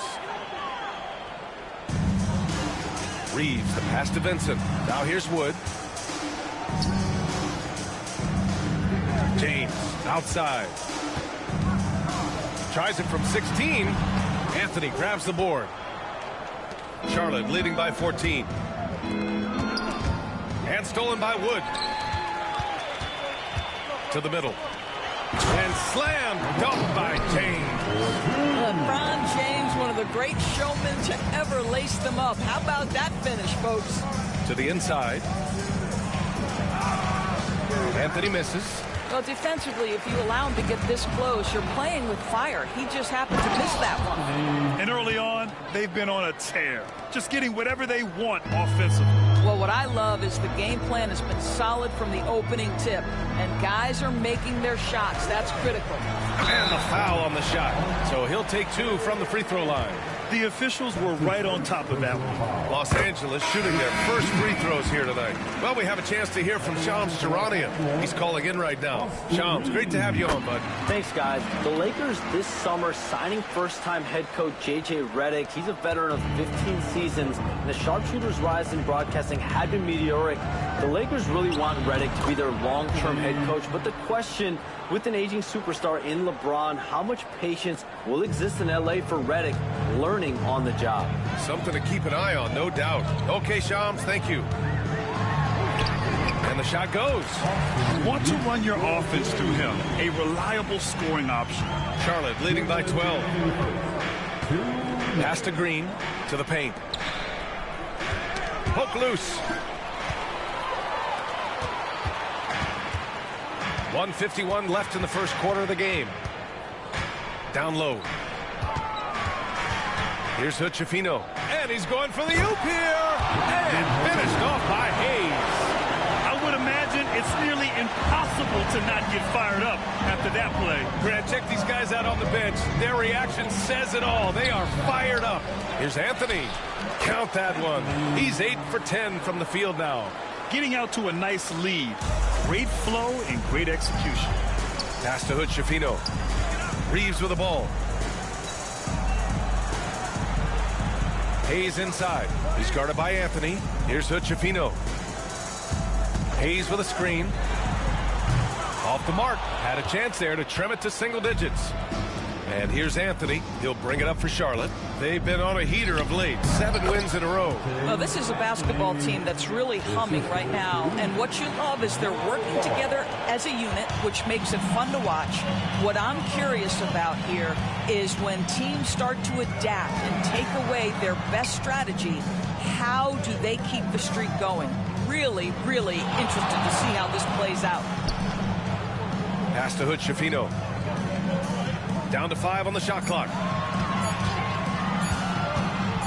Speaker 17: Reeves, the pass to Vincent. Now here's Wood. Outside. Tries it from 16. Anthony grabs the board. Charlotte leading by 14. And stolen by Wood. To the middle. And slam dumped by James.
Speaker 19: LeBron James, one of the great showmen to ever lace them up. How about that finish, folks?
Speaker 17: To the inside. Anthony misses.
Speaker 19: Well, defensively, if you allow him to get this close, you're playing with fire. He just happened to miss that one.
Speaker 18: And early on, they've been on a tear. Just getting whatever they want offensively.
Speaker 19: Well, what I love is the game plan has been solid from the opening tip. And guys are making their shots. That's critical.
Speaker 17: And the foul on the shot. So he'll take 2 from the free throw line.
Speaker 18: The officials were right on top of that one.
Speaker 17: Los Angeles shooting their first free throws here tonight. Well, we have a chance to hear from Shams Charania. He's calling in right now. Shams, great to have you on, bud.
Speaker 20: Thanks, guys. The Lakers this summer signing first-time head coach J.J. Redick. He's a veteran of 15 seasons, and the sharpshooter's rise in broadcasting had been meteoric. The Lakers really want Redick to be their long-term head coach, but the question, with an aging superstar in LeBron, how much patience will exist in L.A. for Redick learning on the job?
Speaker 17: Something to keep an eye on, no doubt. Okay, Shams, thank you. And the shot goes.
Speaker 18: You want to run your offense through him, a reliable scoring option.
Speaker 17: Charlotte leading by 12. Pass to Green, to the paint. Poke loose. 1:51 left in the first quarter of the game. Down low. Here's Hood-Schifino. And he's going for the oop here. And finished off by Hayes.
Speaker 18: I would imagine it's nearly impossible to not get fired up after that play.
Speaker 17: Grant, check these guys out on the bench. Their reaction says it all. They are fired up. Here's Anthony. Count that one. He's 8 for 10 from the field now.
Speaker 18: Getting out to a nice lead. Great flow and great execution.
Speaker 17: Pass to Hood-Schifino. Reeves with the ball. Hayes inside. He's guarded by Anthony. Here's Hood-Schifino. Hayes with a screen. Off the mark. Had a chance there to trim it to single digits. And here's Anthony. He'll bring it up for Charlotte. They've been on a heater of late. 7 wins in a row.
Speaker 19: Well, this is a basketball team that's really humming right now. And what you love is they're working together as a unit, which makes it fun to watch. What I'm curious about here is when teams start to adapt and take away their best strategy, how do they keep the streak going? Really, really interested to see how this plays out.
Speaker 17: Pass to Hood-Schifino. Down to 5 on the shot clock.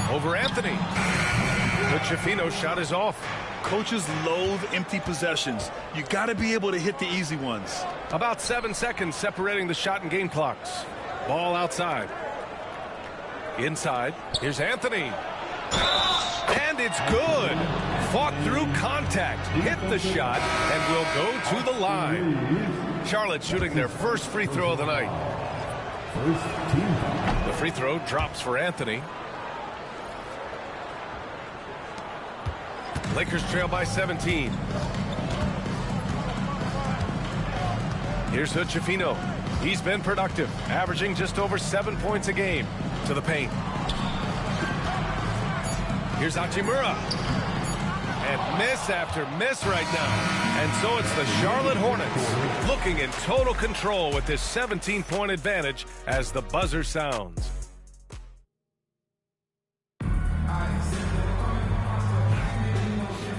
Speaker 17: Over Anthony. Hood-Schifino's shot is off.
Speaker 18: Coaches loathe empty possessions. You got to be able to hit the easy ones.
Speaker 17: About 7 seconds separating the shot and game clocks. Ball outside. Inside. Here's Anthony. And it's good. Fought through contact. Hit the shot and will go to the line. Charlotte shooting their first free throw of the night. The free throw drops for Anthony. Lakers trail by 17. Here's Hood-Schifino. He's been productive, averaging just over 7 points a game. To the paint. Here's Hachimura. And miss after miss right now. And so it's the Charlotte Hornets looking in total control with this 17-point advantage as the buzzer sounds.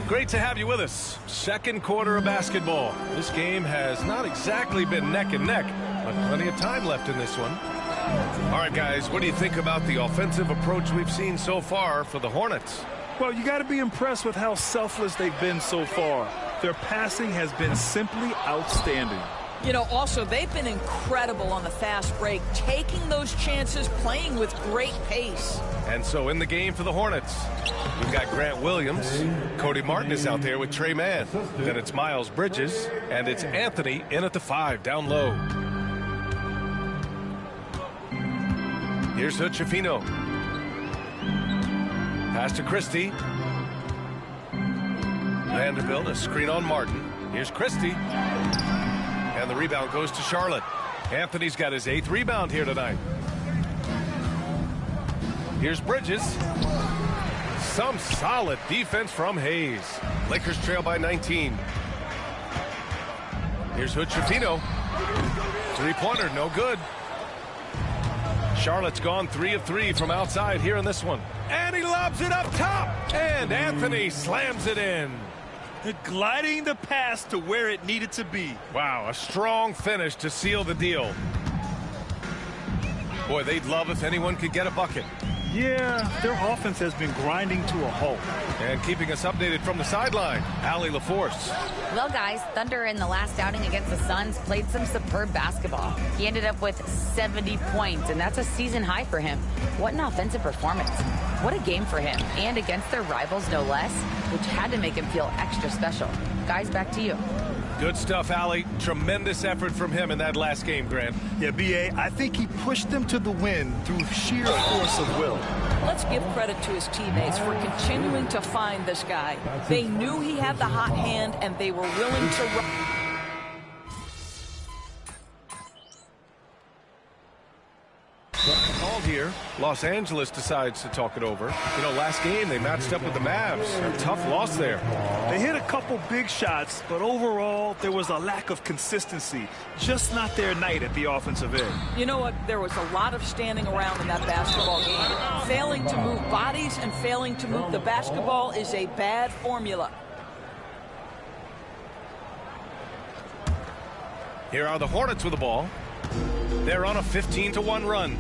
Speaker 17: Great to have you with us. Second quarter of basketball. This game has not exactly been neck and neck, but plenty of time left in this one. All right, guys, what do you think about the offensive approach we've seen so far for the Hornets?
Speaker 18: Well, you got to be impressed with how selfless they've been so far. Their passing has been simply outstanding.
Speaker 19: You know, also, they've been incredible on the fast break, taking those chances, playing with great pace.
Speaker 17: And so in the game for the Hornets, we've got Grant Williams. Cody Martin is out there with Trey Mann. Then it's Miles Bridges, and it's Anthony in at the 5, down low. Here's Hood-Schifino. Pass to Christie. Vanderbilt, a screen on Martin. Here's Christie. And the rebound goes to Charlotte. Anthony's got his 8th rebound here tonight. Here's Bridges. Some solid defense from Hayes. Lakers trail by 19. Here's Hood-Schifino. Three-pointer, no good. Charlotte's gone 3 of 3 from outside here in this one. And he lobs it up top. And Anthony slams it in.
Speaker 21: Gliding the pass to where it needed to be.
Speaker 17: Wow, a strong finish to seal the deal. Boy, they'd love if anyone could get a bucket.
Speaker 21: Yeah, their offense has been grinding to a halt.
Speaker 17: And keeping us updated from the sideline, Allie LaForce.
Speaker 22: Well, guys, Thunder in the last outing against the Suns played some superb basketball. He ended up with 70 points, and that's a season high for him. What an offensive performance. What a game for him, and against their rivals, no less, which had to make him feel extra special. Guys, back to you.
Speaker 17: Good stuff, Allie. Tremendous effort from him in that last game, Grant.
Speaker 21: Yeah, B.A., I think he pushed them to the win through sheer force of will.
Speaker 19: Let's give credit to his teammates for continuing to find this guy. They knew he had the hot hand, and they were willing to run.
Speaker 17: Called here. Los Angeles decides to talk it over. You know, last game they matched up with the Mavs. A tough loss there.
Speaker 21: They hit a couple big shots, but overall there was a lack of consistency. Just not their night at the offensive end.
Speaker 19: You know what? There was a lot of standing around in that basketball game. Failing to move bodies and failing to move the basketball is a bad formula.
Speaker 17: Here are the Hornets with the ball. They're on a 15-1 run.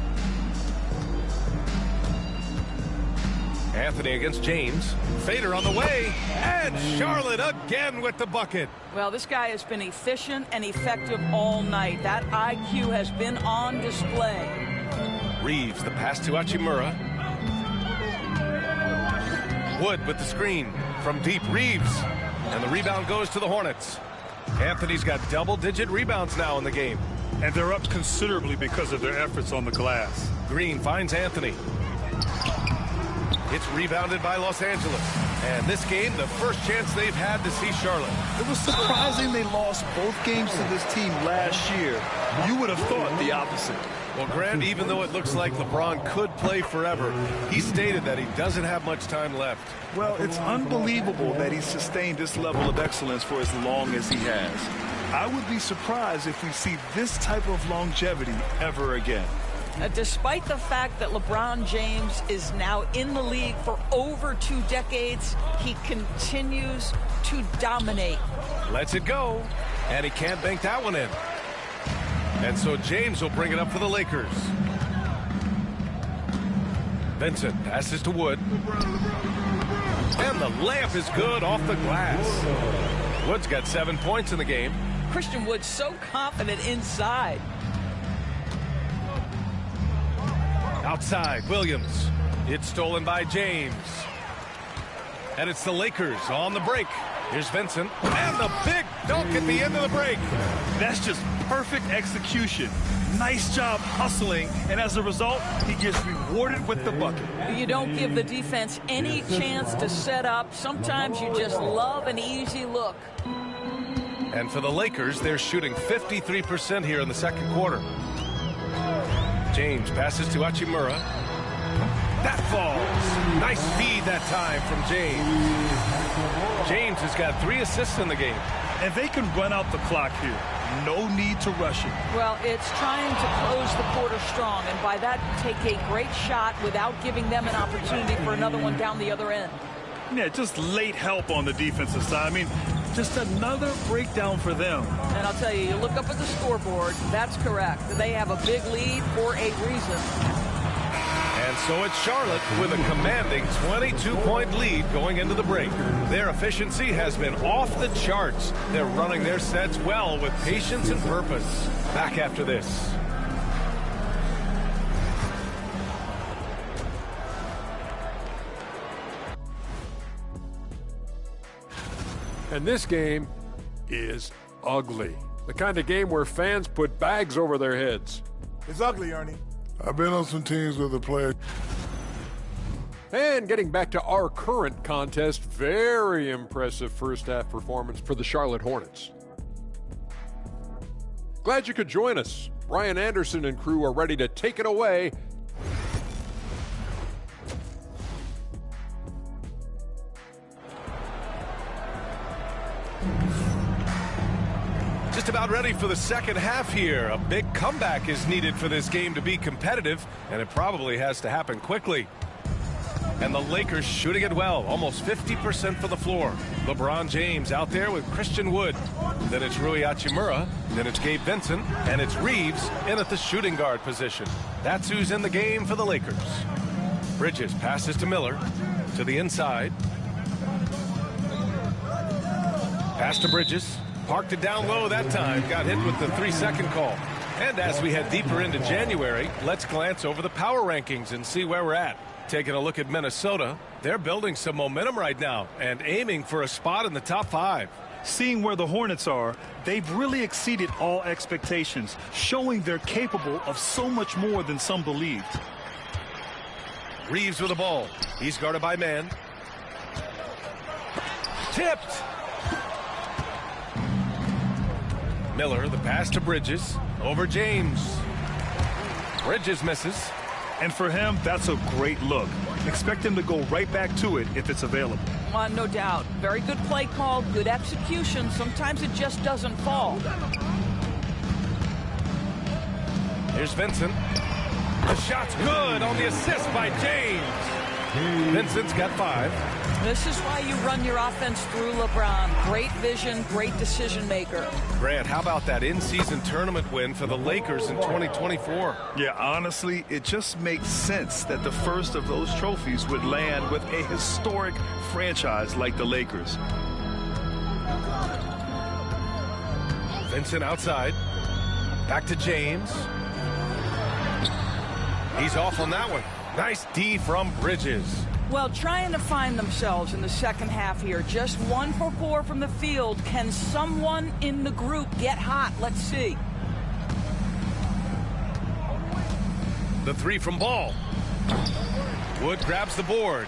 Speaker 17: Anthony against James. Fader on the way. And Charlotte again with the bucket.
Speaker 19: Well, this guy has been efficient and effective all night. That IQ has been on display.
Speaker 17: Reeves, the pass to Hachimura. Wood with the screen. From deep, Reeves. And the rebound goes to the Hornets. Anthony's got double-digit rebounds now in the game.
Speaker 21: And they're up considerably because of their efforts on the glass.
Speaker 17: Green finds Anthony. It's rebounded by Los Angeles. And this game, the first chance they've had to see Charlotte.
Speaker 21: It was surprising they lost both games to this team last year. You would have thought the opposite.
Speaker 17: Well, Grant, even though it looks like LeBron could play forever, he stated that he doesn't have much time left.
Speaker 21: Well, it's unbelievable that he's sustained this level of excellence for as long as he has. I would be surprised if we see this type of longevity ever again.
Speaker 19: Despite the fact that LeBron James is now in the league for over 2 decades, he continues to dominate.
Speaker 17: Lets it go, and he can't bank that one in. And so James will bring it up for the Lakers. Vincent passes to Wood. And the layup is good off the glass. Wood's got 7 points in the game.
Speaker 19: Christian Wood so confident inside.
Speaker 17: Outside, Williams. It's stolen by James. And it's the Lakers on the break. Here's Vincent. And the big dunk at the end of the break.
Speaker 21: That's just perfect execution. Nice job hustling. And as a result, he gets rewarded with the bucket.
Speaker 19: You don't give the defense any chance to set up. Sometimes you just love an easy look.
Speaker 17: And for the Lakers, they're shooting 53% here in the second quarter. James passes to Hachimura. That falls. Nice feed that time from James. James has got 3 assists in the game.
Speaker 21: And they can run out the clock here. No need to rush it.
Speaker 19: Well, it's trying to close the quarter strong, and by that, take a great shot without giving them an opportunity for another one down the other end.
Speaker 21: Yeah, just late help on the defensive side. I mean, just another breakdown for them.
Speaker 19: And I'll tell you, you look up at the scoreboard, that's correct. They have a big lead for a reason.
Speaker 17: And so it's Charlotte with a commanding 22-point lead going into the break. Their efficiency has been off the charts. They're running their sets well with patience and purpose. Back after this.
Speaker 12: And this game is ugly. The kind of game where fans put bags over their heads.
Speaker 11: It's ugly, Ernie.
Speaker 10: I've been on some teams with the players.
Speaker 12: And getting back to our current contest, very impressive first half performance for the Charlotte Hornets. Glad you could join us. Brian Anderson and crew are ready to take it away.
Speaker 17: Just about ready for the second half here. A big comeback is needed for this game to be competitive, and it probably has to happen quickly. And the Lakers shooting it well, almost 50% from the floor. LeBron James out there with Christian Wood. Then it's Rui Hachimura. Then it's Gabe Vincent. And it's Reeves in at the shooting guard position. That's who's in the game for the Lakers. Bridges passes to Miller. To the inside. Pass to Bridges. Parked it down low that time. Got hit with the 3-second call. And as we head deeper into January, let's glance over the power rankings and see where we're at. Taking a look at Minnesota, they're building some momentum right now and aiming for a spot in the top 5.
Speaker 18: Seeing where the Hornets are, they've really exceeded all expectations, showing they're capable of so much more than some believed.
Speaker 17: Reeves with the ball. He's guarded by Mann. Tipped. Miller, the pass to Bridges. Over James. Bridges misses.
Speaker 18: And for him, that's a great look. Expect him to go right back to it if it's available.
Speaker 19: No doubt. Very good play call, good execution. Sometimes it just doesn't fall.
Speaker 17: Here's Vincent. The shot's good on the assist by James. Vincent's got 5.
Speaker 19: This is why you run your offense through LeBron. Great vision, great decision maker.
Speaker 17: Grant, how about that in-season tournament win for the Lakers in 2024?
Speaker 18: Yeah, honestly, it just makes sense that the first of those trophies would land with a historic franchise like the Lakers.
Speaker 17: Vincent outside. Back to James. He's off on that one. Nice D from Bridges.
Speaker 19: Well, trying to find themselves in the second half here. Just 1 for 4 from the field. Can someone in the group get hot? Let's see.
Speaker 17: The 3 from Ball. Wood grabs the board.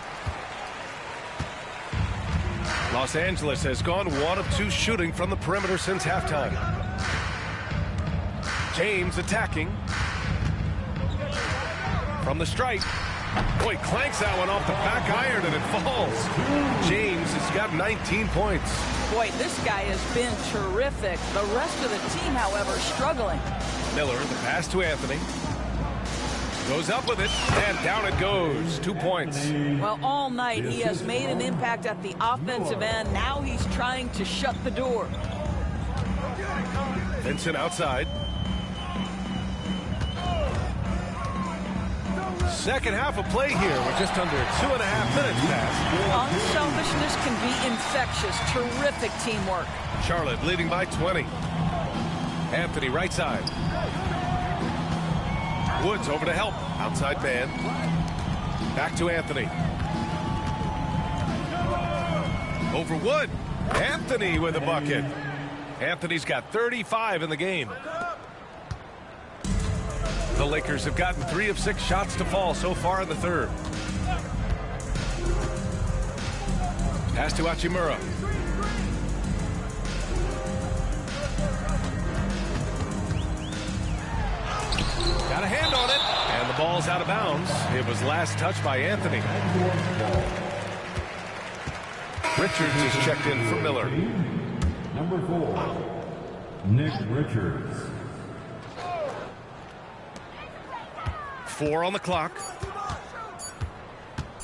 Speaker 17: Los Angeles has gone 1 of 2 shooting from the perimeter since halftime. James attacking. From the stripe. Boy, clanks that one off the back iron and it falls. James has got 19 points.
Speaker 19: Boy, this guy has been terrific. The rest of the team, however, struggling.
Speaker 17: Miller, the pass to Anthony. Goes up with it, and down it goes. 2 points.
Speaker 19: Well, all night he has made an impact at the offensive end. Now he's trying to shut the door.
Speaker 17: Vincent outside. Second half of play here. We're just under 2.5 minutes past.
Speaker 19: Unselfishness can be infectious. Terrific teamwork.
Speaker 17: Charlotte leading by 20. Anthony right side. Woods over to help. Outside man. Back to Anthony. Over Wood. Anthony with a bucket. Anthony's got 35 in the game. The Lakers have gotten 3 of 6 shots to fall so far in the third. Pass to Hachimura. Got a hand on it, and the ball's out of bounds. It was last touched by Anthony. Richards is checked in for Miller.
Speaker 7: Number 4, Nick Richards.
Speaker 17: 4 on the clock.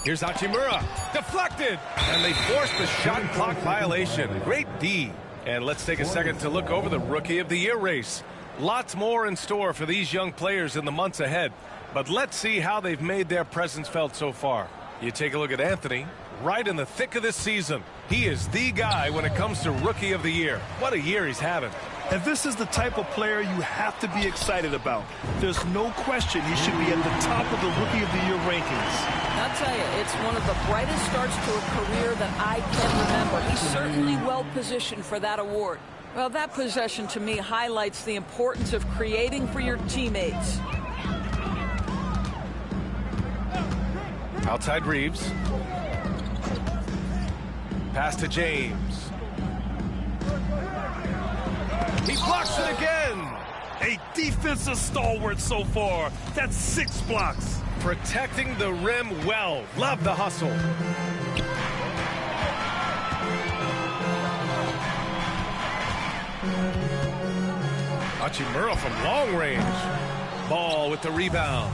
Speaker 17: Here's Hachimura. Deflected. And they forced the shot clock violation. Great D. And let's take a second to look over the Rookie of the Year race. Lots more in store for these young players in the months ahead. But let's see how they've made their presence felt so far. You take a look at Anthony. Right in the thick of this season. He is the guy when it comes to Rookie of the Year. What a year he's having.
Speaker 18: And this is the type of player you have to be excited about. There's no question he should be at the top of the Rookie of the Year rankings.
Speaker 19: I'll tell you, it's one of the brightest starts to a career that I can remember. He's certainly well positioned for that award. Well, that possession to me highlights the importance of creating for your teammates.
Speaker 17: Outside Reeves. Pass to James. He blocks it again.
Speaker 5: defensive stalwart so far. That's 6 blocks.
Speaker 17: Protecting the rim well. Love the hustle. Hachimura from long range. Ball with the rebound.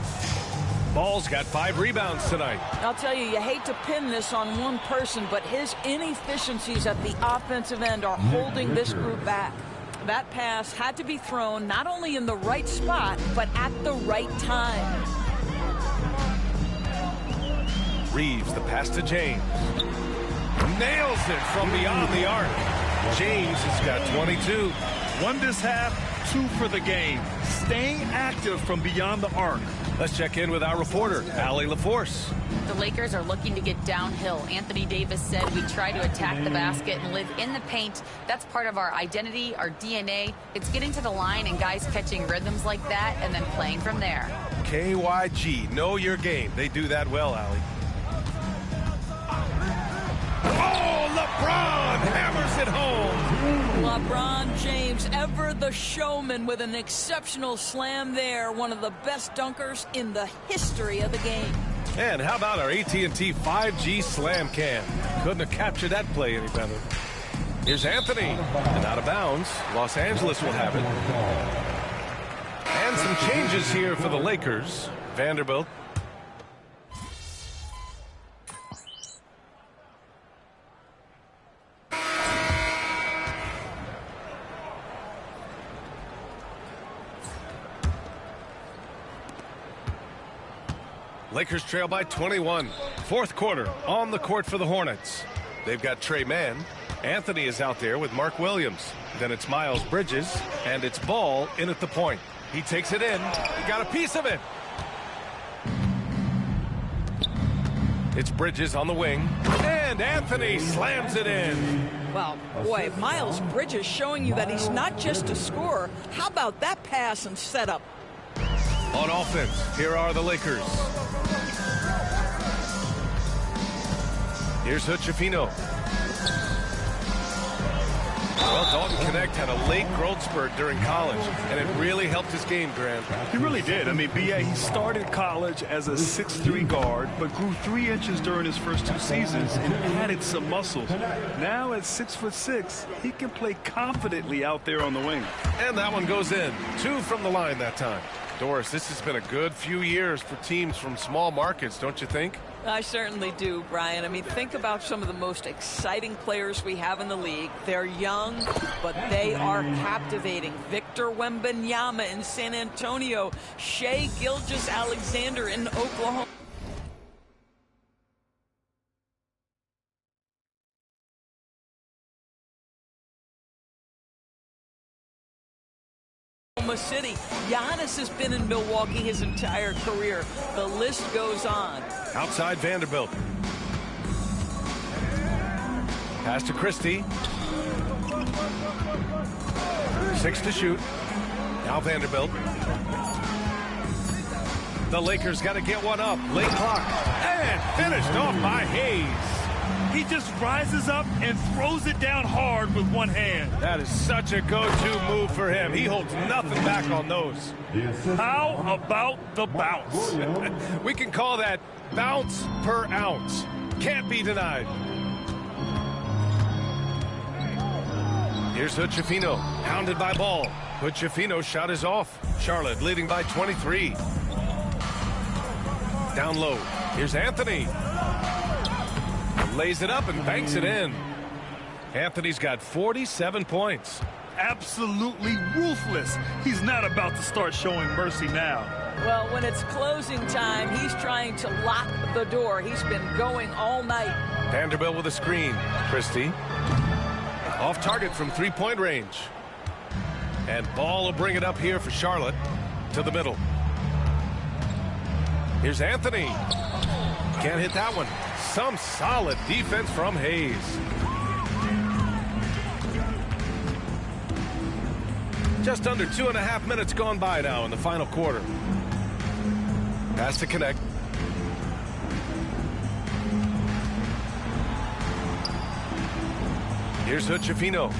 Speaker 17: Ball's got 5 rebounds tonight.
Speaker 19: I'll tell you, you hate to pin this on one person, but his inefficiencies at the offensive end are holding this group back. That pass had to be thrown not only in the right spot, but at the right time.
Speaker 17: Reeves, the pass to James. Nails it from beyond the arc. James has got 22.
Speaker 5: 1 this half, 2 for the game. Staying active from beyond the arc.
Speaker 17: Let's check in with our reporter, Allie LaForce.
Speaker 22: The Lakers are looking to get downhill. Anthony Davis said we try to attack the basket and live in the paint. That's part of our identity, our DNA. It's getting to the line and guys catching rhythms like that and then playing from there.
Speaker 17: KYG, know your game. They do that well, Allie. Oh, LeBron hammers it home.
Speaker 19: LeBron James, ever the showman, with an exceptional slam there. One of the best dunkers in the history of the game.
Speaker 17: And how about our AT&T 5G slam cam? Couldn't have captured that play any better. Here's Anthony. And out of bounds. Los Angeles will have it. And some changes here for the Lakers. Vanderbilt. Lakers trail by 21. 4th quarter on the court for the Hornets. They've got Trey Mann. Anthony is out there with Mark Williams. Then it's Miles Bridges, and it's Ball in at the point. He takes it in. He got a piece of it. It's Bridges on the wing, and Anthony slams it in.
Speaker 19: Well, boy, Miles Bridges showing you that he's not just a scorer. How about that pass and setup?
Speaker 17: On offense, here are the Lakers. Here's Hutchifino. Well, Dalton Connect had a late growth spurt during college, and it really helped his game, Grant.
Speaker 5: He really did. I mean, B.A., he started college as a 6'3" guard, but grew 3 inches during his first 2 seasons and added some muscles. Now at 6'6", he can play confidently out there on the wing.
Speaker 17: And that one goes in. 2 from the line that time. Doris, this has been a good few years for teams from small markets, don't you think?
Speaker 19: I certainly do, Brian. I mean, think about some of the most exciting players we have in the league. They're young, but they are captivating. Victor Wembanyama in San Antonio, Shai Gilgeous-Alexander in Oklahoma City. Giannis has been in Milwaukee his entire career. The list goes on.
Speaker 17: Outside Vanderbilt. Pass to Christie. 6 to shoot. Now Vanderbilt. The Lakers got to get one up. Late clock. And finished off by Hayes.
Speaker 5: He just rises up and throws it down hard with one hand.
Speaker 17: That is such a go-to move for him. He holds nothing back on those.
Speaker 5: How about the bounce?
Speaker 17: We can call that bounce per ounce. Can't be denied. Here's Hutchifino, hounded by Ball. Hutchifino's shot is off. Charlotte leading by 23. Down low. Here's Anthony. Lays it up and banks it in. Anthony's got 47 points.
Speaker 5: Absolutely ruthless. He's not about to start showing mercy now.
Speaker 19: Well, when it's closing time, he's trying to lock the door. He's been going all night.
Speaker 17: Vanderbilt with a screen. Christie. Off target from 3-point range. And Ball will bring it up here for Charlotte to the middle. Here's Anthony. Can't hit that one. Some solid defense from Hayes. Just under 2.5 minutes gone by now in the final quarter. Pass to Connect. Here's Hutchifino.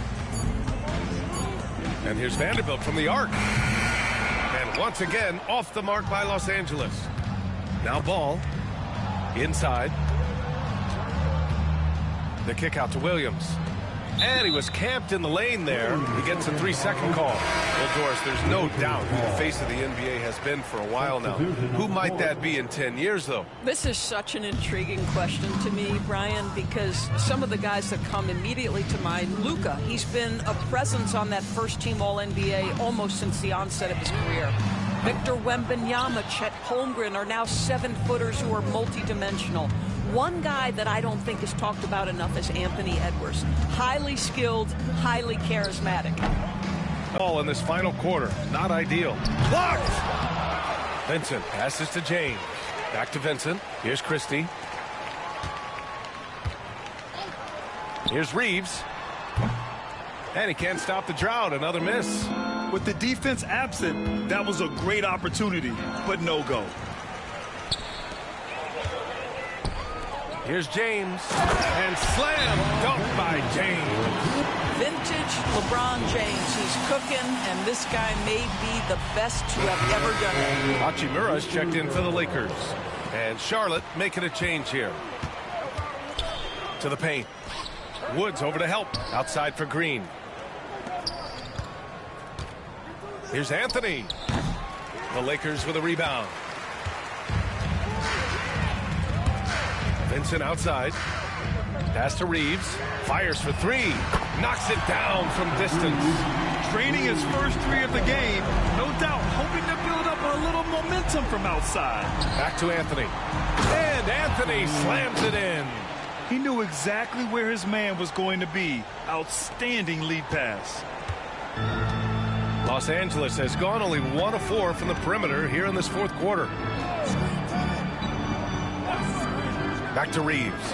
Speaker 17: And here's Vanderbilt from the arc. And once again, off the mark by Los Angeles. Now ball. Inside. The kick out to Williams. And he was camped in the lane there. He gets a 3-second call. Well, Doris, there's no doubt who the face of the NBA has been for a while now. Who might that be in 10 years, though?
Speaker 19: This is such an intriguing question to me, Brian, because some of the guys that come immediately to mind, Luka, he's been a presence on that first-team All-NBA almost since the onset of his career. Victor Wembanyama, Chet Holmgren are now 7-footers who are multidimensional. One guy that I don't think is talked about enough is Anthony Edwards. Highly skilled, highly charismatic.
Speaker 17: Ball in this final quarter. Not ideal. Blocked! Vincent passes to James. Back to Vincent. Here's Christie. Here's Reeves. And he can't stop the drought. Another miss.
Speaker 18: With the defense absent, that was a great opportunity, but no go.
Speaker 17: Here's James. And slam dunk by James.
Speaker 19: Vintage LeBron James. He's cooking, and this guy may be the best to have ever done it.
Speaker 17: Hachimura's checked in for the Lakers. And Charlotte making a change here. To the paint. Woods over to help. Outside for Green. Here's Anthony. The Lakers with a rebound. Vincent outside. Pass to Reeves. Fires for three. Knocks it down from distance.
Speaker 18: Draining his first three of the game. No doubt hoping to build up a little momentum from outside.
Speaker 17: Back to Anthony. And Anthony slams it in.
Speaker 18: He knew exactly where his man was going to be. Outstanding lead pass.
Speaker 17: Los Angeles has gone only 1 of 4 from the perimeter here in this fourth quarter. Back to Reeves.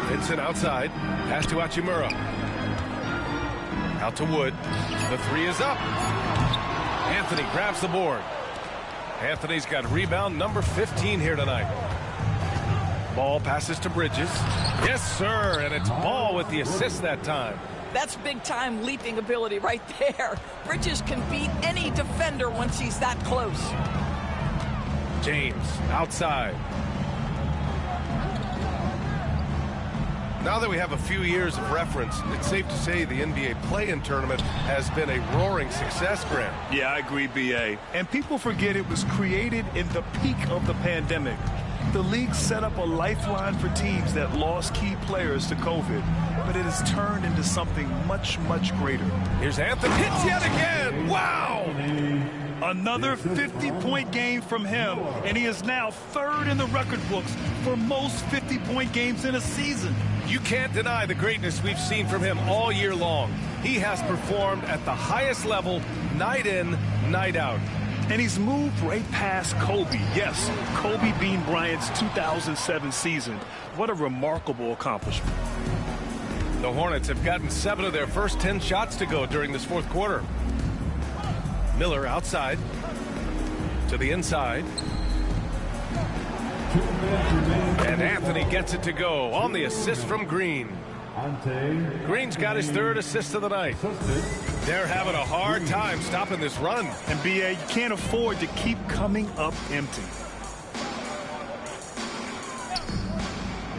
Speaker 17: Vincent outside. Pass to Hachimura. Out to Wood. The three is up. Anthony grabs the board. Anthony's got rebound number 15 here tonight. Ball passes to Bridges. Yes, sir. And it's Ball with the assist that time.
Speaker 19: That's big-time leaping ability right there. Bridges can beat any defender once he's that close.
Speaker 17: James outside. Now that we have a few years of reference, it's safe to say the NBA play-in tournament has been a roaring success, Grant.
Speaker 18: Yeah, I agree, B.A. And people forget it was created in the peak of the pandemic. The league set up a lifeline for teams that lost key players to COVID, but it has turned into something much, much greater.
Speaker 17: Here's Anthony. Hits yet again. Wow!
Speaker 18: Another 50-point game from him, and he is now third in the record books for most 50-point games in a season.
Speaker 17: You can't deny the greatness we've seen from him all year long. He has performed at the highest level, night in, night out.
Speaker 18: And he's moved right past Kobe. Yes, Kobe Bean Bryant's 2007 season. What a remarkable accomplishment.
Speaker 17: The Hornets have gotten 7 of their first 10 shots to go during this fourth quarter. Miller outside to the inside. And Anthony gets it to go on the assist from Green. Green's got his 3rd assist of the night. They're having a hard time stopping this run.
Speaker 18: And B.A., you can't afford to keep coming up empty.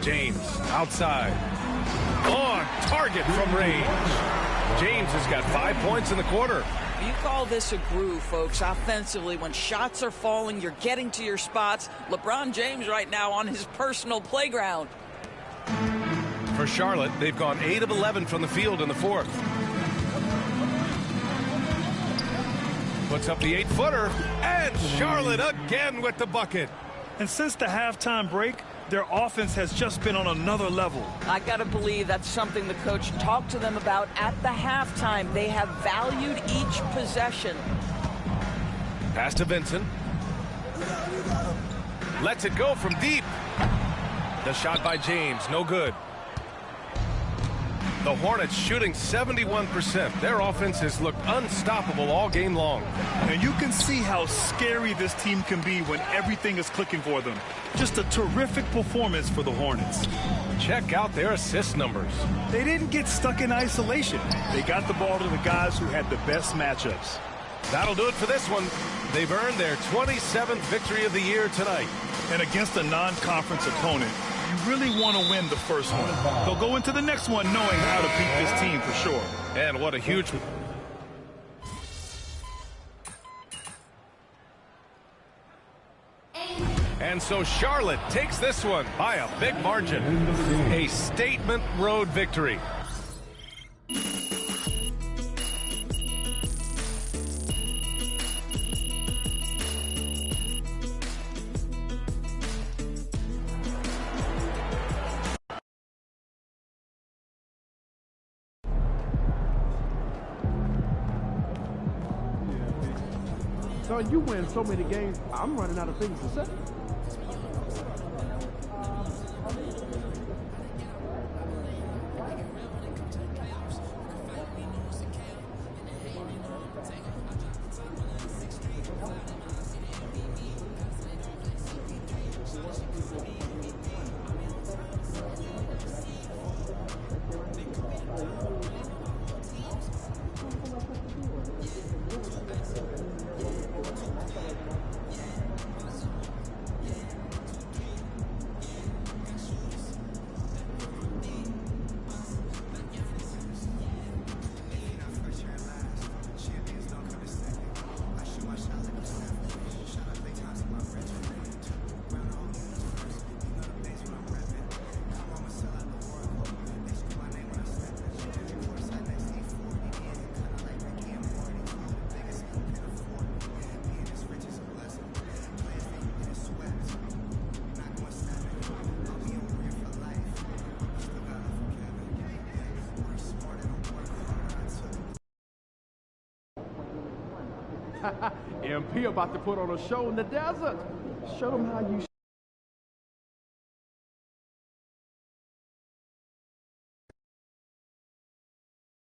Speaker 17: James outside. On target from range. James has got 5 points in the quarter.
Speaker 19: You call this a groove, folks. Offensively, when shots are falling, you're getting to your spots. LeBron James right now on his personal playground.
Speaker 17: For Charlotte, they've gone 8 of 11 from the field in the fourth. Puts up the 8-footer, and Charlotte again with the bucket.
Speaker 18: And since the halftime break, their offense has just been on another level.
Speaker 19: I got to believe that's something the coach talked to them about at the halftime. They have valued each possession.
Speaker 17: Pass to Vincent. Lets it go from deep. The shot by James, no good. The Hornets shooting 71%. Their offense has looked unstoppable all game long.
Speaker 18: And you can see how scary this team can be when everything is clicking for them. Just a terrific performance for the Hornets.
Speaker 17: Check out their assist numbers.
Speaker 18: They didn't get stuck in isolation. They got the ball to the guys who had the best matchups.
Speaker 17: That'll do it for this one. They've earned their 27th victory of the year tonight.
Speaker 18: And against a non-conference opponent, you really want to win the first one. They'll go into the next one knowing how to beat this team for sure.
Speaker 17: And what a huge... And so Charlotte takes this one by a big margin. A statement road victory.
Speaker 1: So you win so many games, I'm running out of things to say. MP about to put on a show in the desert. Show them how you